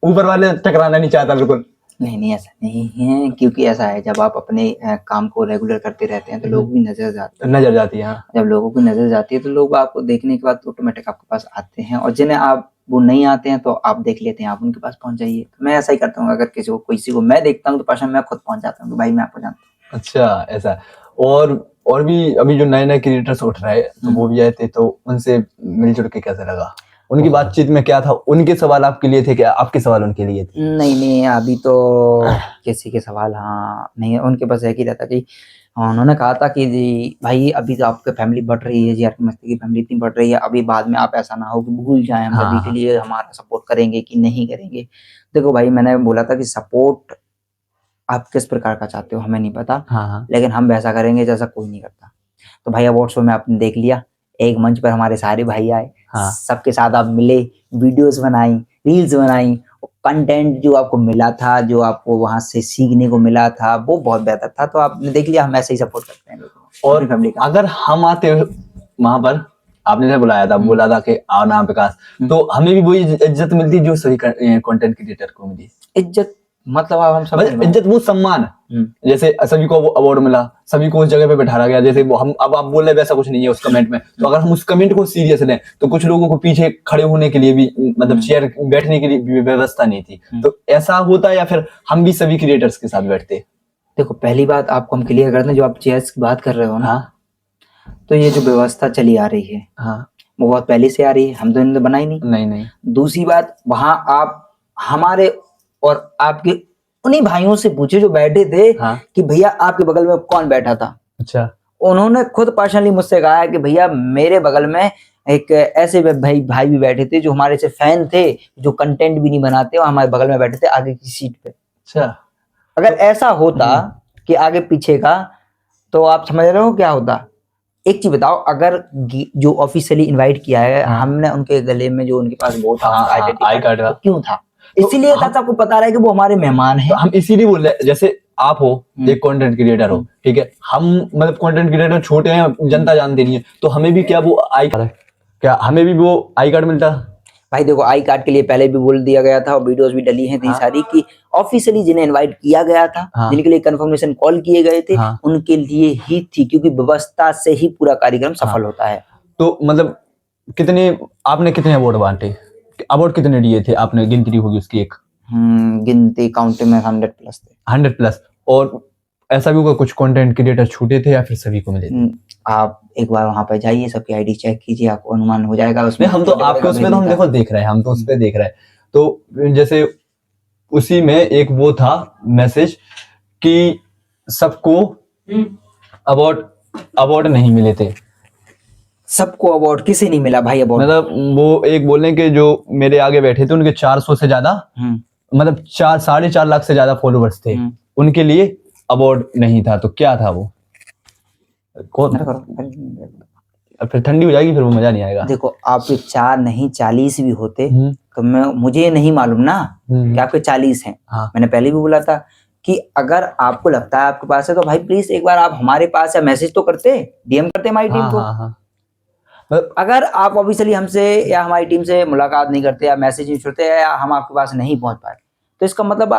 ऊपर वाले टकराना नहीं चाहता बिल्कुल। नहीं ऐसा नहीं है, क्योंकि ऐसा है जब आप अपने काम को रेगुलर करते रहते हैं तो लोगों की नजर जाती है। जब लोगों की नजर जाती है तो लोग आपको देखने के बाद ऑटोमेटिक आपके पास आते हैं, और जिन्हें आप वो नहीं आते हैं तो आप देख लेते हैं, आप उनके पास पहुंच जाइए। तो मैं ऐसा ही करता हूँ, अगर किसी को मैं देखता हूँ तो पर्सन मैं खुद पहुंच जाता हूँ कि भाई मैं आपको जानता हूँ। अच्छा, ऐसा। और भी अभी जो नए क्रिएटर्स उठ रहे हैं तो वो भी आए थे, तो उनसे मिलजुल के कैसा लगा? उनकी बातचीत में क्या था, उनके सवाल आपके लिए थे क्या, आपके सवाल उनके लिए थे? नहीं नहीं, अभी तो किसी के सवाल हाँ नहीं, उनके पास एक ही रहता कि उन्होंने कहा था कि जी भाई अभी तो आपकी फैमिली बढ़ रही है, जी आपकी मस्ती की फैमिली इतनी बढ़ रही है, अभी बाद में आप ऐसा ना हो कि भूल जाएं हम हाँ, सभी के लिए हमारा सपोर्ट करेंगे कि नहीं करेंगे। देखो भाई, मैंने बोला था कि सपोर्ट आप किस प्रकार का चाहते हो हमें नहीं पता, हाँ, हाँ, लेकिन हम वैसा करेंगे जैसा कोई नहीं करता। तो भाई अवार्ड शो में आपने देख लिया, एक मंच पर हमारे सारे भाई आए, हाँ। सबके साथ आप मिले, वीडियोस बनाई, रील्स बनाई, कंटेंट जो आपको मिला था, जो आपको वहां से सीखने को मिला था, वो बहुत बेहतर था। तो आपने देख लिया, हम ऐसे ही सपोर्ट करते हैं लोगों को, और अपनी फैमिली का। अगर हम आते वहां पर, आपने जैसे बुलाया था, बोला था कि आओ ना विकास, तो हमें भी वही इज्जत मिलती जो सभी कंटेंट क्रिएटर को मिली। इज्जत मतलब आप हम सब मतलब इज्जत वो सम्मान, जैसे सभी को वो अवार्ड मिला, सभी को उस जगह पे बैठाया गया, जैसे वो हम अब आप बोल रहे वैसा कुछ नहीं है उस कमेंट में। तो अगर हम उस कमेंट को सीरियस लें तो कुछ लोगों को पीछे खड़े होने के लिए भी, मतलब चेयर बैठने के लिए भी व्यवस्था नहीं थी। तो ऐसा होता या फिर हम भी सभी क्रिएटर्स के साथ बैठते? देखो, पहली बात आपको हम क्लियर कर दें, जो आप चेयर्स की बात कर रहे हो ना, हाँ, तो ये जो व्यवस्था चली आ रही है हाँ, वो बहुत पहले से आ रही है, हम तो इन्होंने बनाई नहीं। नहीं, नहीं, दूसरी बात, वहां आप हमारे और आपके उन्हीं भाइयों से पूछे जो बैठे थे हाँ, कि भैया आपके बगल में कौन बैठा था। अच्छा, उन्होंने खुद पर्सनली मुझसे कहा है कि भैया मेरे बगल में एक ऐसे भाई भी बैठे थे जो हमारे से फैन थे, जो कंटेंट भी नहीं बनाते, और हमारे बगल में बैठे थे आगे की सीट पे। अच्छा, अगर ऐसा होता कि आगे पीछे का, तो आप समझ रहे हो क्या होता। एक चीज बताओ, अगर जो ऑफिशियली इनवाइट किया है, हमने उनके गले में जो उनके पास वो था आई कार्ड तो क्यों था? इसीलिए था, सबको पता रहा है कि वो हमारे मेहमान हैं। तो हम इसीलिए बोल रहे हैं, जैसे आप हो एक कंटेंट क्रिएटर हो, ठीक है, हम मतलब कंटेंट क्रिएटर छोटे हैं, जनता जानती नहीं है, तो हमें भी क्या वो आई कार्ड, क्या हमें भी वो आई कार्ड मिलता? भाई देखो, आई कार्ड के लिए पहले भी बोल दिया गया था और वीडियोस भी डली हैं इतनी सारी कि ऑफिशियली जिन्हें इनवाइट किया गया था, जिनके लिए कंफर्मेशन कॉल किए गए थे, उनके लिए ही थी, क्योंकि व्यवस्था से ही पूरा कार्यक्रम सफल होता है। तो मतलब आपने कितने अवार्ड बांटे, अवार्ड कितने दिए थे आपने, गिनती होगी उसकी एक? गिनती काउंट में 100+ थे। 100+। और ऐसा भी होगा कुछ कंटेंट क्रिएटर छूटे थे या फिर सभी को मिले थे? आप एक बार वहां पर जाइए, सबकी आईडी चेक कीजिए, आपको अनुमान हो जाएगा उसमें। हम तो आपके उसमें तो हम देखो देख रहे हैं, हम तो उस पे देख रहे हैं। तो जैसे उसी में एक वो था मैसेज कि सबको अवार्ड नहीं मिले थे। सबको अवार्ड किसे नहीं मिला भाई अवार्ड? मतलब वो एक बोलने के जो मेरे आगे बैठे थे उनके 400 से ज्यादा, मतलब 4.5 लाख से ज्यादा फॉलोवर्स थे, उनके लिए अवार्ड नहीं था। तो क्या था वो? कौन? फिर ठंडी हो जाएगी, फिर वो मजा नहीं आएगा। देखो, आपके 4 नहीं 40 भी होते तो मुझे नहीं मालूम ना कि आपके 40 हैं। मैंने पहले भी बोला था कि अगर आपको लगता है आपके पास है तो भाई प्लीज एक बार आप हमारे पास या मैसेज तो करते, डीएम करते हमारी टीम को। अगर आप ऑफिशियली हमसे या हमारी टीम से मुलाकात नहीं करते या मैसेज नहीं छोड़ते या हम आपके पास नहीं पहुंच पाए, तो इसका मतलब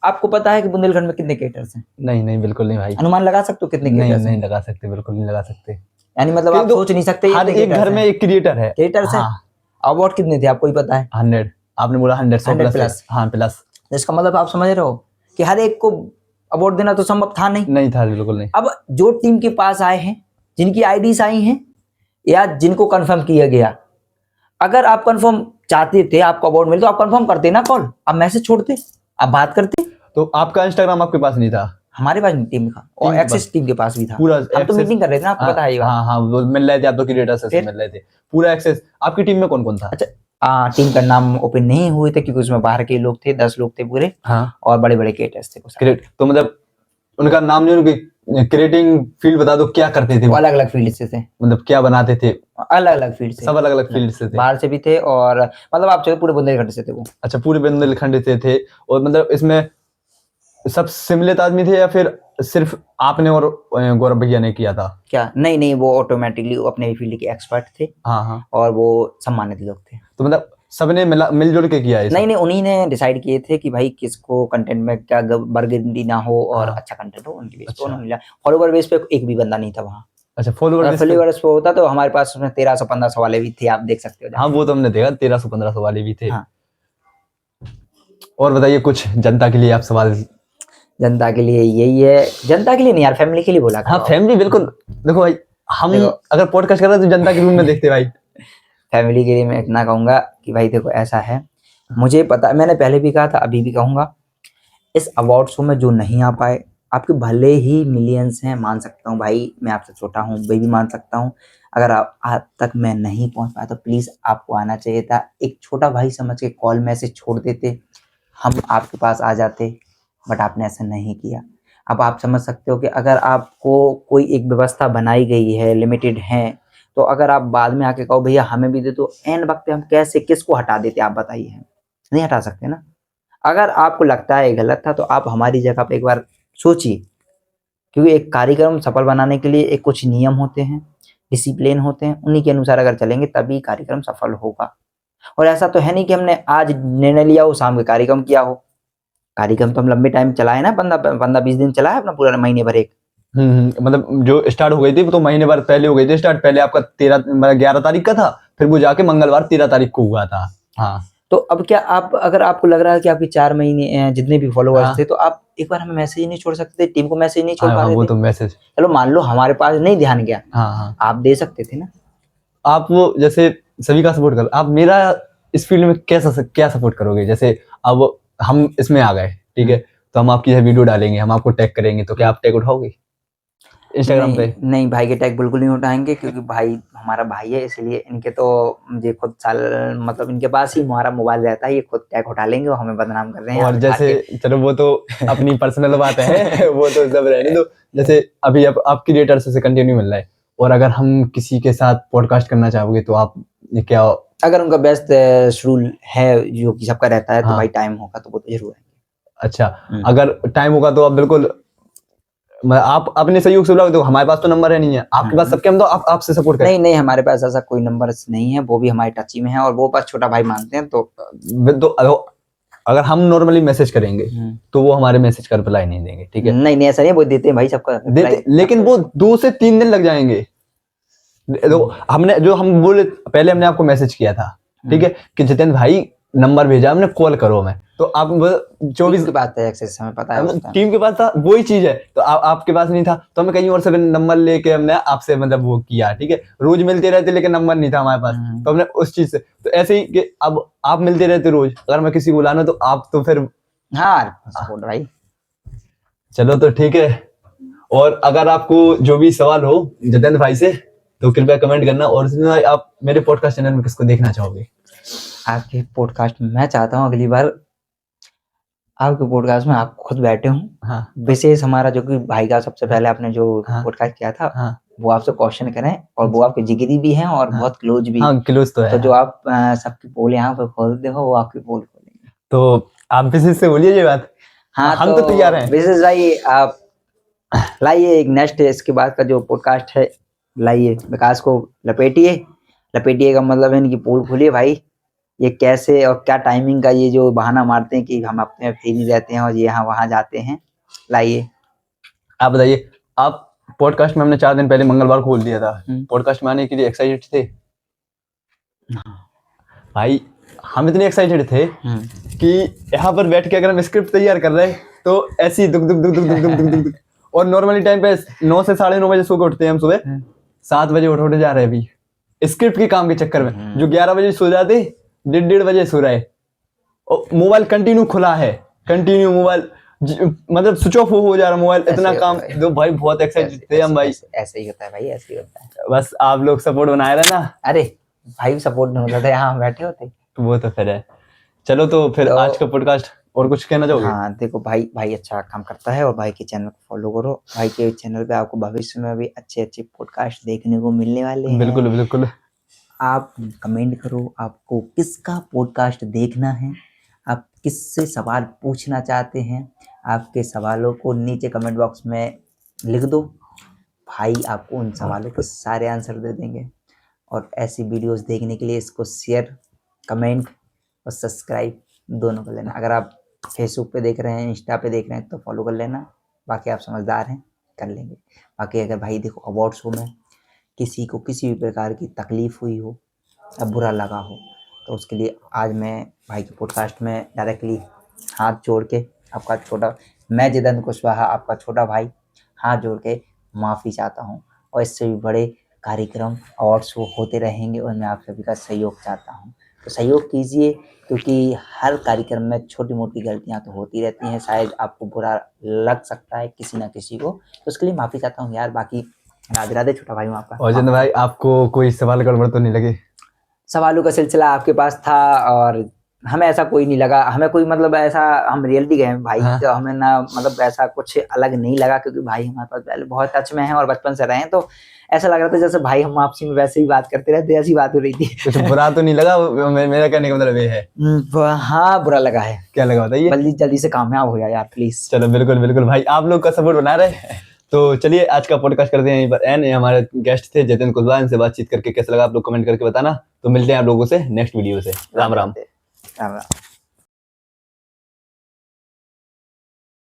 आपको पता है कि बुंदेलखंड में कितने क्रिएटर्स हैं? नहीं, नहीं, बिल्कुल नहीं भाई। अनुमान लगा सकते हो कितने क्रिएटर्स हैं? नहीं लगा सकते, बिल्कुल नहीं लगा सकते। यानी मतलब आप सोच नहीं सकते हर एक घर में एक क्रिएटर है। क्रिएटर्स हैं। अवार्ड कितने थे आपको ही पता है? 100। आपने बोला 100 प्लस। हाँ, प्लस। इसका मतलब आप समझ रहे हो कि हर एक को अवार्ड देना तो संभव था नहीं था, बिल्कुल नहीं। अब जो टीम के पास आए हैं, जिनकी आईडीज आई हैं या जिनको कंफर्म किया गया, अगर आप कंफर्म चाहते थे आपको अवार्ड मिले तो आप कंफर्म करते ना कॉल, आप मैसेज छोड़ते, आप बात करते। तो आपका इंस्टाग्राम आपके पास नहीं था? हमारे पास टीम का और एक्सेस टीम के पास भी था। पूरा हम तो मीटिंग कर रहे थे ना, आपको पता है। हाँ, वो मिल रहे थे, आप तो क्रिएटर से मिल रहे थे, पूरा एक्सेस। आपकी टीम में कौन कौन था? अच्छा, टीम का नाम ओपन नहीं हुए थे क्योंकि उसमें बाहर के लोग थे, 10 लोग थे पूरे। और बड़े बड़े क्रिएटर्स थे। तो मतलब उनका नाम नहीं, उनकी क्रिएटिंग फील्ड बता दो, क्या करते थे? अलग अलग फील्ड से थे। मतलब क्या बनाते थे? अलग अलग फील्ड से, सब अलग अलग फील्ड से थे, बाहर से भी थे और मतलब आप चलो पूरे बुंदेलखंड से थे वो। अच्छा, पूरे बुंदेलखंड से थे। और मतलब इसमें सब सिमिलर आदमी थे या फिर सिर्फ आपने और गौरव भैया ने किया था? क्या? नहीं, वो ऑटोमेटिकली अपने फील्ड के एक्सपर्ट थे। हाँ, और वो सम्मानित लोग थे। तो मतलब सबने मिलजुल के किया है? नहीं, उन्हीं ने डिसाइड किए थे कि भाई किसको कंटेंट में क्या बर्गेंडी ना हो और अच्छा कंटेंट हो, उनके बेस पे उन्होंने लिया। फॉलोवर बेस पे एक भी बंदा नहीं था वहाँ। अच्छा, फॉलोवर्स पे होता तो हमारे पास उसमें 1300-1500 वाले भी थे, आप देख सकते हो। हाँ, वो तो हमने देखा, 1300-1500 वाले भी थे। और बताइए कुछ जनता के लिए आप सवाल। जनता के लिए यही है, जनता के लिए नहीं यार, फैमिली के लिए बोला। हाँ, फैमिली, बिल्कुल। देखो भाई, हम अगर पॉडकास्ट कर रहे हैं तो जनता के रूम में देखते भाई। फैमिली के लिए मैं इतना कहूँगा कि भाई देखो ऐसा है, मुझे पता, मैंने पहले भी कहा था, अभी भी कहूँगा, इस अवार्ड शो में जो नहीं आ पाए, आपके भले ही मिलियंस हैं, मान सकता हूँ भाई, मैं आपसे छोटा हूँ, मैं भी मान सकता हूँ, अगर आप आज तक मैं नहीं पहुँच पाया तो प्लीज़ आपको आना चाहिए था, एक छोटा भाई समझ के कॉल मैसेज छोड़ देते, हम आपके पास आ जाते, बट आपने ऐसा नहीं किया। अब आप समझ सकते हो कि अगर आपको कोई एक व्यवस्था बनाई गई है, लिमिटेड है, तो अगर आप बाद में आके कहो भैया हमें भी दे दो, एंड वक्त पे हम कैसे किसको हटा देते, आप बताइए, नहीं हटा सकते ना। अगर आपको लगता है गलत था तो आप हमारी जगह पे एक बार सोचिए, क्योंकि एक कार्यक्रम सफल बनाने के लिए एक कुछ नियम होते हैं, डिसिप्लिन होते हैं, उन्हीं के अनुसार अगर चलेंगे तभी कार्यक्रम सफल होगा। और ऐसा तो है नहीं कि हमने आज निर्णय लिया हो शाम के कार्यक्रम किया हो, कार्यक्रम तो हम लंबे टाइम चलाए ना, 15-20 दिन चलाया अपना, पूरा महीने भर एक। मतलब जो स्टार्ट हो गई थी वो तो महीने भर पहले हो गई थी स्टार्ट, पहले आपका 11 तारीख का था, फिर वो जाके मंगलवार 13 तारीख को हुआ था। हाँ, तो अब क्या आप, अगर आपको लग रहा है कि आपके 4 महीने जितने भी फॉलोअर्स हाँ। थे, तो आप एक बार हमें मैसेज नहीं छोड़ सकते, टीम को मैसेज नहीं छोड़ हाँ, पा रहे वो थे? तो मैसेज, चलो मान लो हमारे पास नहीं ध्यान गया, हाँ, हाँ। आप दे सकते थे ना। आप वो जैसे सभी का सपोर्ट कर, आप मेरा इस फील्ड में क्या सपोर्ट करोगे? जैसे अब हम इसमें आ गए, ठीक है, तो हम आपकी वीडियो डालेंगे, हम आपको टैग करेंगे, तो क्या आप टैग उठाओगे इंस्टाग्राम पे? नहीं भाई के टैग बिल्कुल नहीं उठाएंगे, क्योंकि भाई हमारा भाई है, इसलिए इनके तो मुझे खुद साल, मतलब इनके पास ही हमारा मोबाइल रहता है, ये खुद टैग उठा लेंगे और हमें बदनाम कर रहे हैं और यहाँ जैसे पे चलो वो तो अपनी पर्सनल बात है वो तो सब रहने दो। जैसे अभी आप क्रिएटर्स से कंटिन्यू मिल रहा है, और अगर हम किसी के साथ पॉडकास्ट करना चाहोगे तो आप क्या? अगर उनका बेस्ट शेड्यूल है जो कि सबका रहता है, तो हाँ। भाई टाइम होगा तो वो तो जरूर आएंगे। अच्छा, अगर टाइम होगा तो आप बिल्कुल, आप अपने सहयोग से बुलाओ, तो हमारे पास तो नंबर है नहीं है, आपके पास सबके, हम तो आपसे सपोर्ट करें। नहीं हमारे पास ऐसा कोई नंबर नहीं है, वो भी हमारे टच में है, और वो बस छोटा भाई मानते हैं, तो अगर हम नॉर्मली मैसेज करेंगे तो वो हमारे मैसेज का रिप्लाई नहीं देंगे, ठीक है? नहीं ऐसा नहीं, वो देते हैं भाई सबका देते, लेकिन वो 2 से 3 दिन लग जाएंगे। तो हम बोले, पहले हमने आपको मैसेज किया था, ठीक है, कि जितेंद्र भाई नंबर भेजा हमने, कॉल करो हमें, तो आप 24 की बात है, एक्सेस हमें पता है, टीम के पास था, वही चीज है, तो आपके पास नहीं था, तो हमें कहीं और से नंबर लेके हमने आपसे मतलब वो किया, ठीक है, रोज मिलते रहते लेकिन नंबर नहीं था हमारे पास, तो हमने उस चीज से, तो ऐसे ही कि अब आप मिलते रहते रोज, अगर मैं किसी को बुलाना तो आप तो फिर, हाँ सपोर्ट भाई। चलो तो ठीक है। और अगर आपको जो भी सवाल हो जितेंद्र भाई से, तो कृपया कमेंट करना। और आप मेरे पॉडकास्ट चैनल में किसको देखना चाहोगे? आपके पॉडकास्ट में मैं चाहता हूँ अगली बार आपके पॉडकास्ट में आप खुद बैठे हों। हाँ, विशेष हमारा जो कि भाई का सबसे पहले आपने जो पॉडकास्ट किया था, हाँ, वो आपसे क्वेश्चन करें, और वो आपके जिगरी भी हैं और बहुत क्लोज भी। हाँ, क्लोज तो है। तो जो आप सबकी पोल यहाँ पे खोलते हो, वो आपकी पोल खोलेंगे। तो आप विशेष से बोलिए ये बात। हाँ, हम तो तैयार हैं। विशेष भाई आप लाइए एक नेक्स्ट, इसके बाद का जो पॉडकास्ट है, लाइए विकास को लपेटिए का मतलब है इनकी पोल खोलिए भाई, ये कैसे और क्या टाइमिंग का, ये जो बहाना मारते हैं कि हम अपने फ्री नहीं रहते हैं और ये यहाँ वहाँ जाते हैं, लाइए। आप बताइए, आप पॉडकास्ट में हमने 4 दिन पहले मंगलवार खोल दिया था, पॉडकास्ट में आने के लिए एक्साइटेड थे भाई? हम इतने एक्साइटेड थे कि यहाँ पर बैठ के अगर हम स्क्रिप्ट तैयार कर रहे हैं तो ऐसी दुख दुख दुख दुख दुख दुख दुख दुख। और नॉर्मली टाइम पे 9 से 9:30 बजे सो के उठते हैं हम, सुबह 7 बजे उठ जा रहे हैं अभी स्क्रिप्ट के काम के चक्कर में। जो 11 बजे सो जाते 1:30 बजे सो रहे, और मोबाइल कंटिन्यू खुला है, कंटिन्यू मोबाइल मतलब स्विच ऑफ हो जा रहा मोबाइल, इतना काम। तो भाई बहुत एक्साइटेड थे हम भाई। ऐसे ही होता है भाई, ऐसे ही होता है। बस आप लोग सपोर्ट बनाए रहे ना। अरे भाई सपोर्ट नहीं होता था, यहाँ बैठे होते। वो तो फिर है। चलो तो फिर आज का पॉडकास्ट, और कुछ कहना चाहोगे? हाँ देखो भाई अच्छा काम करता है, और भाई के चैनल को फॉलो करो, भाई के चैनल पे आपको भविष्य में भी अच्छे पॉडकास्ट देखने को मिलने वाले हैं। बिल्कुल बिल्कुल। आप कमेंट करो, आपको किसका पॉडकास्ट देखना है, आप किससे सवाल पूछना चाहते हैं, आपके सवालों को नीचे कमेंट बॉक्स में लिख दो, भाई आपको उन सवालों के सारे आंसर दे देंगे। और ऐसी वीडियोस देखने के लिए इसको शेयर, कमेंट और सब्सक्राइब दोनों कर लेना। अगर आप फेसबुक पे देख रहे हैं, इंस्टा पे देख रहे हैं, तो फॉलो कर लेना, बाकी आप समझदार हैं, कर लेंगे। बाकी अगर भाई देखो अवार्ड शो में किसी को किसी भी प्रकार की तकलीफ हुई हो या बुरा लगा हो, तो उसके लिए आज मैं भाई के पॉडकास्ट में डायरेक्टली हाथ जोड़ के मैं जितेंद्र कुशवाहा आपका छोटा भाई हाथ जोड़ के माफ़ी चाहता हूँ। और इससे भी बड़े कार्यक्रम और शो होते रहेंगे और मैं आप सभी का सहयोग चाहता हूँ। तो सहयोग कीजिए, क्योंकि हर कार्यक्रम में छोटी मोटी गलतियाँ तो होती रहती हैं, शायद आपको बुरा लग सकता है किसी ना किसी को, तो उसके लिए माफ़ी चाहता हूँ यार। बाकी राधे राधे छोटा भाई हूँ आपका। और जितेंद्र भाई, आपको कोई सवाल गड़बड़ तो नहीं लगे? सवालों का सिलसिला आपके पास था और हमें ऐसा कोई नहीं लगा, हमें कोई मतलब ऐसा, हम रियलिटी गए हैं भाई, हाँ। तो हमें ना मतलब ऐसा कुछ अलग नहीं लगा, क्योंकि भाई हमारे पास पहले बहुत टच में है और बचपन से रहे हैं, तो ऐसा लग रहा था जैसे भाई हम आपसी में वैसे ही बात करते रहते, ऐसी बात हो रही थी। कुछ बुरा तो नहीं लगा? मेरा कहने का मतलब ये है। हाँ बुरा लगा है। क्या लगा बताइए? जल्दी जल्दी से कामयाब हो यार प्लीज। चलो बिल्कुल बिल्कुल भाई, आप लोग का सपोर्ट बना रहे। तो चलिए आज का पॉडकास्ट करते हैं यहीं पर एंड। हमारे गेस्ट थे जितेंद्र कुशवाहा, इनसे बातचीत करके कैसा लगा आप लोग कमेंट करके बताना। तो मिलते हैं आप लोगों से नेक्स्ट वीडियो से। राम राम। राम राम।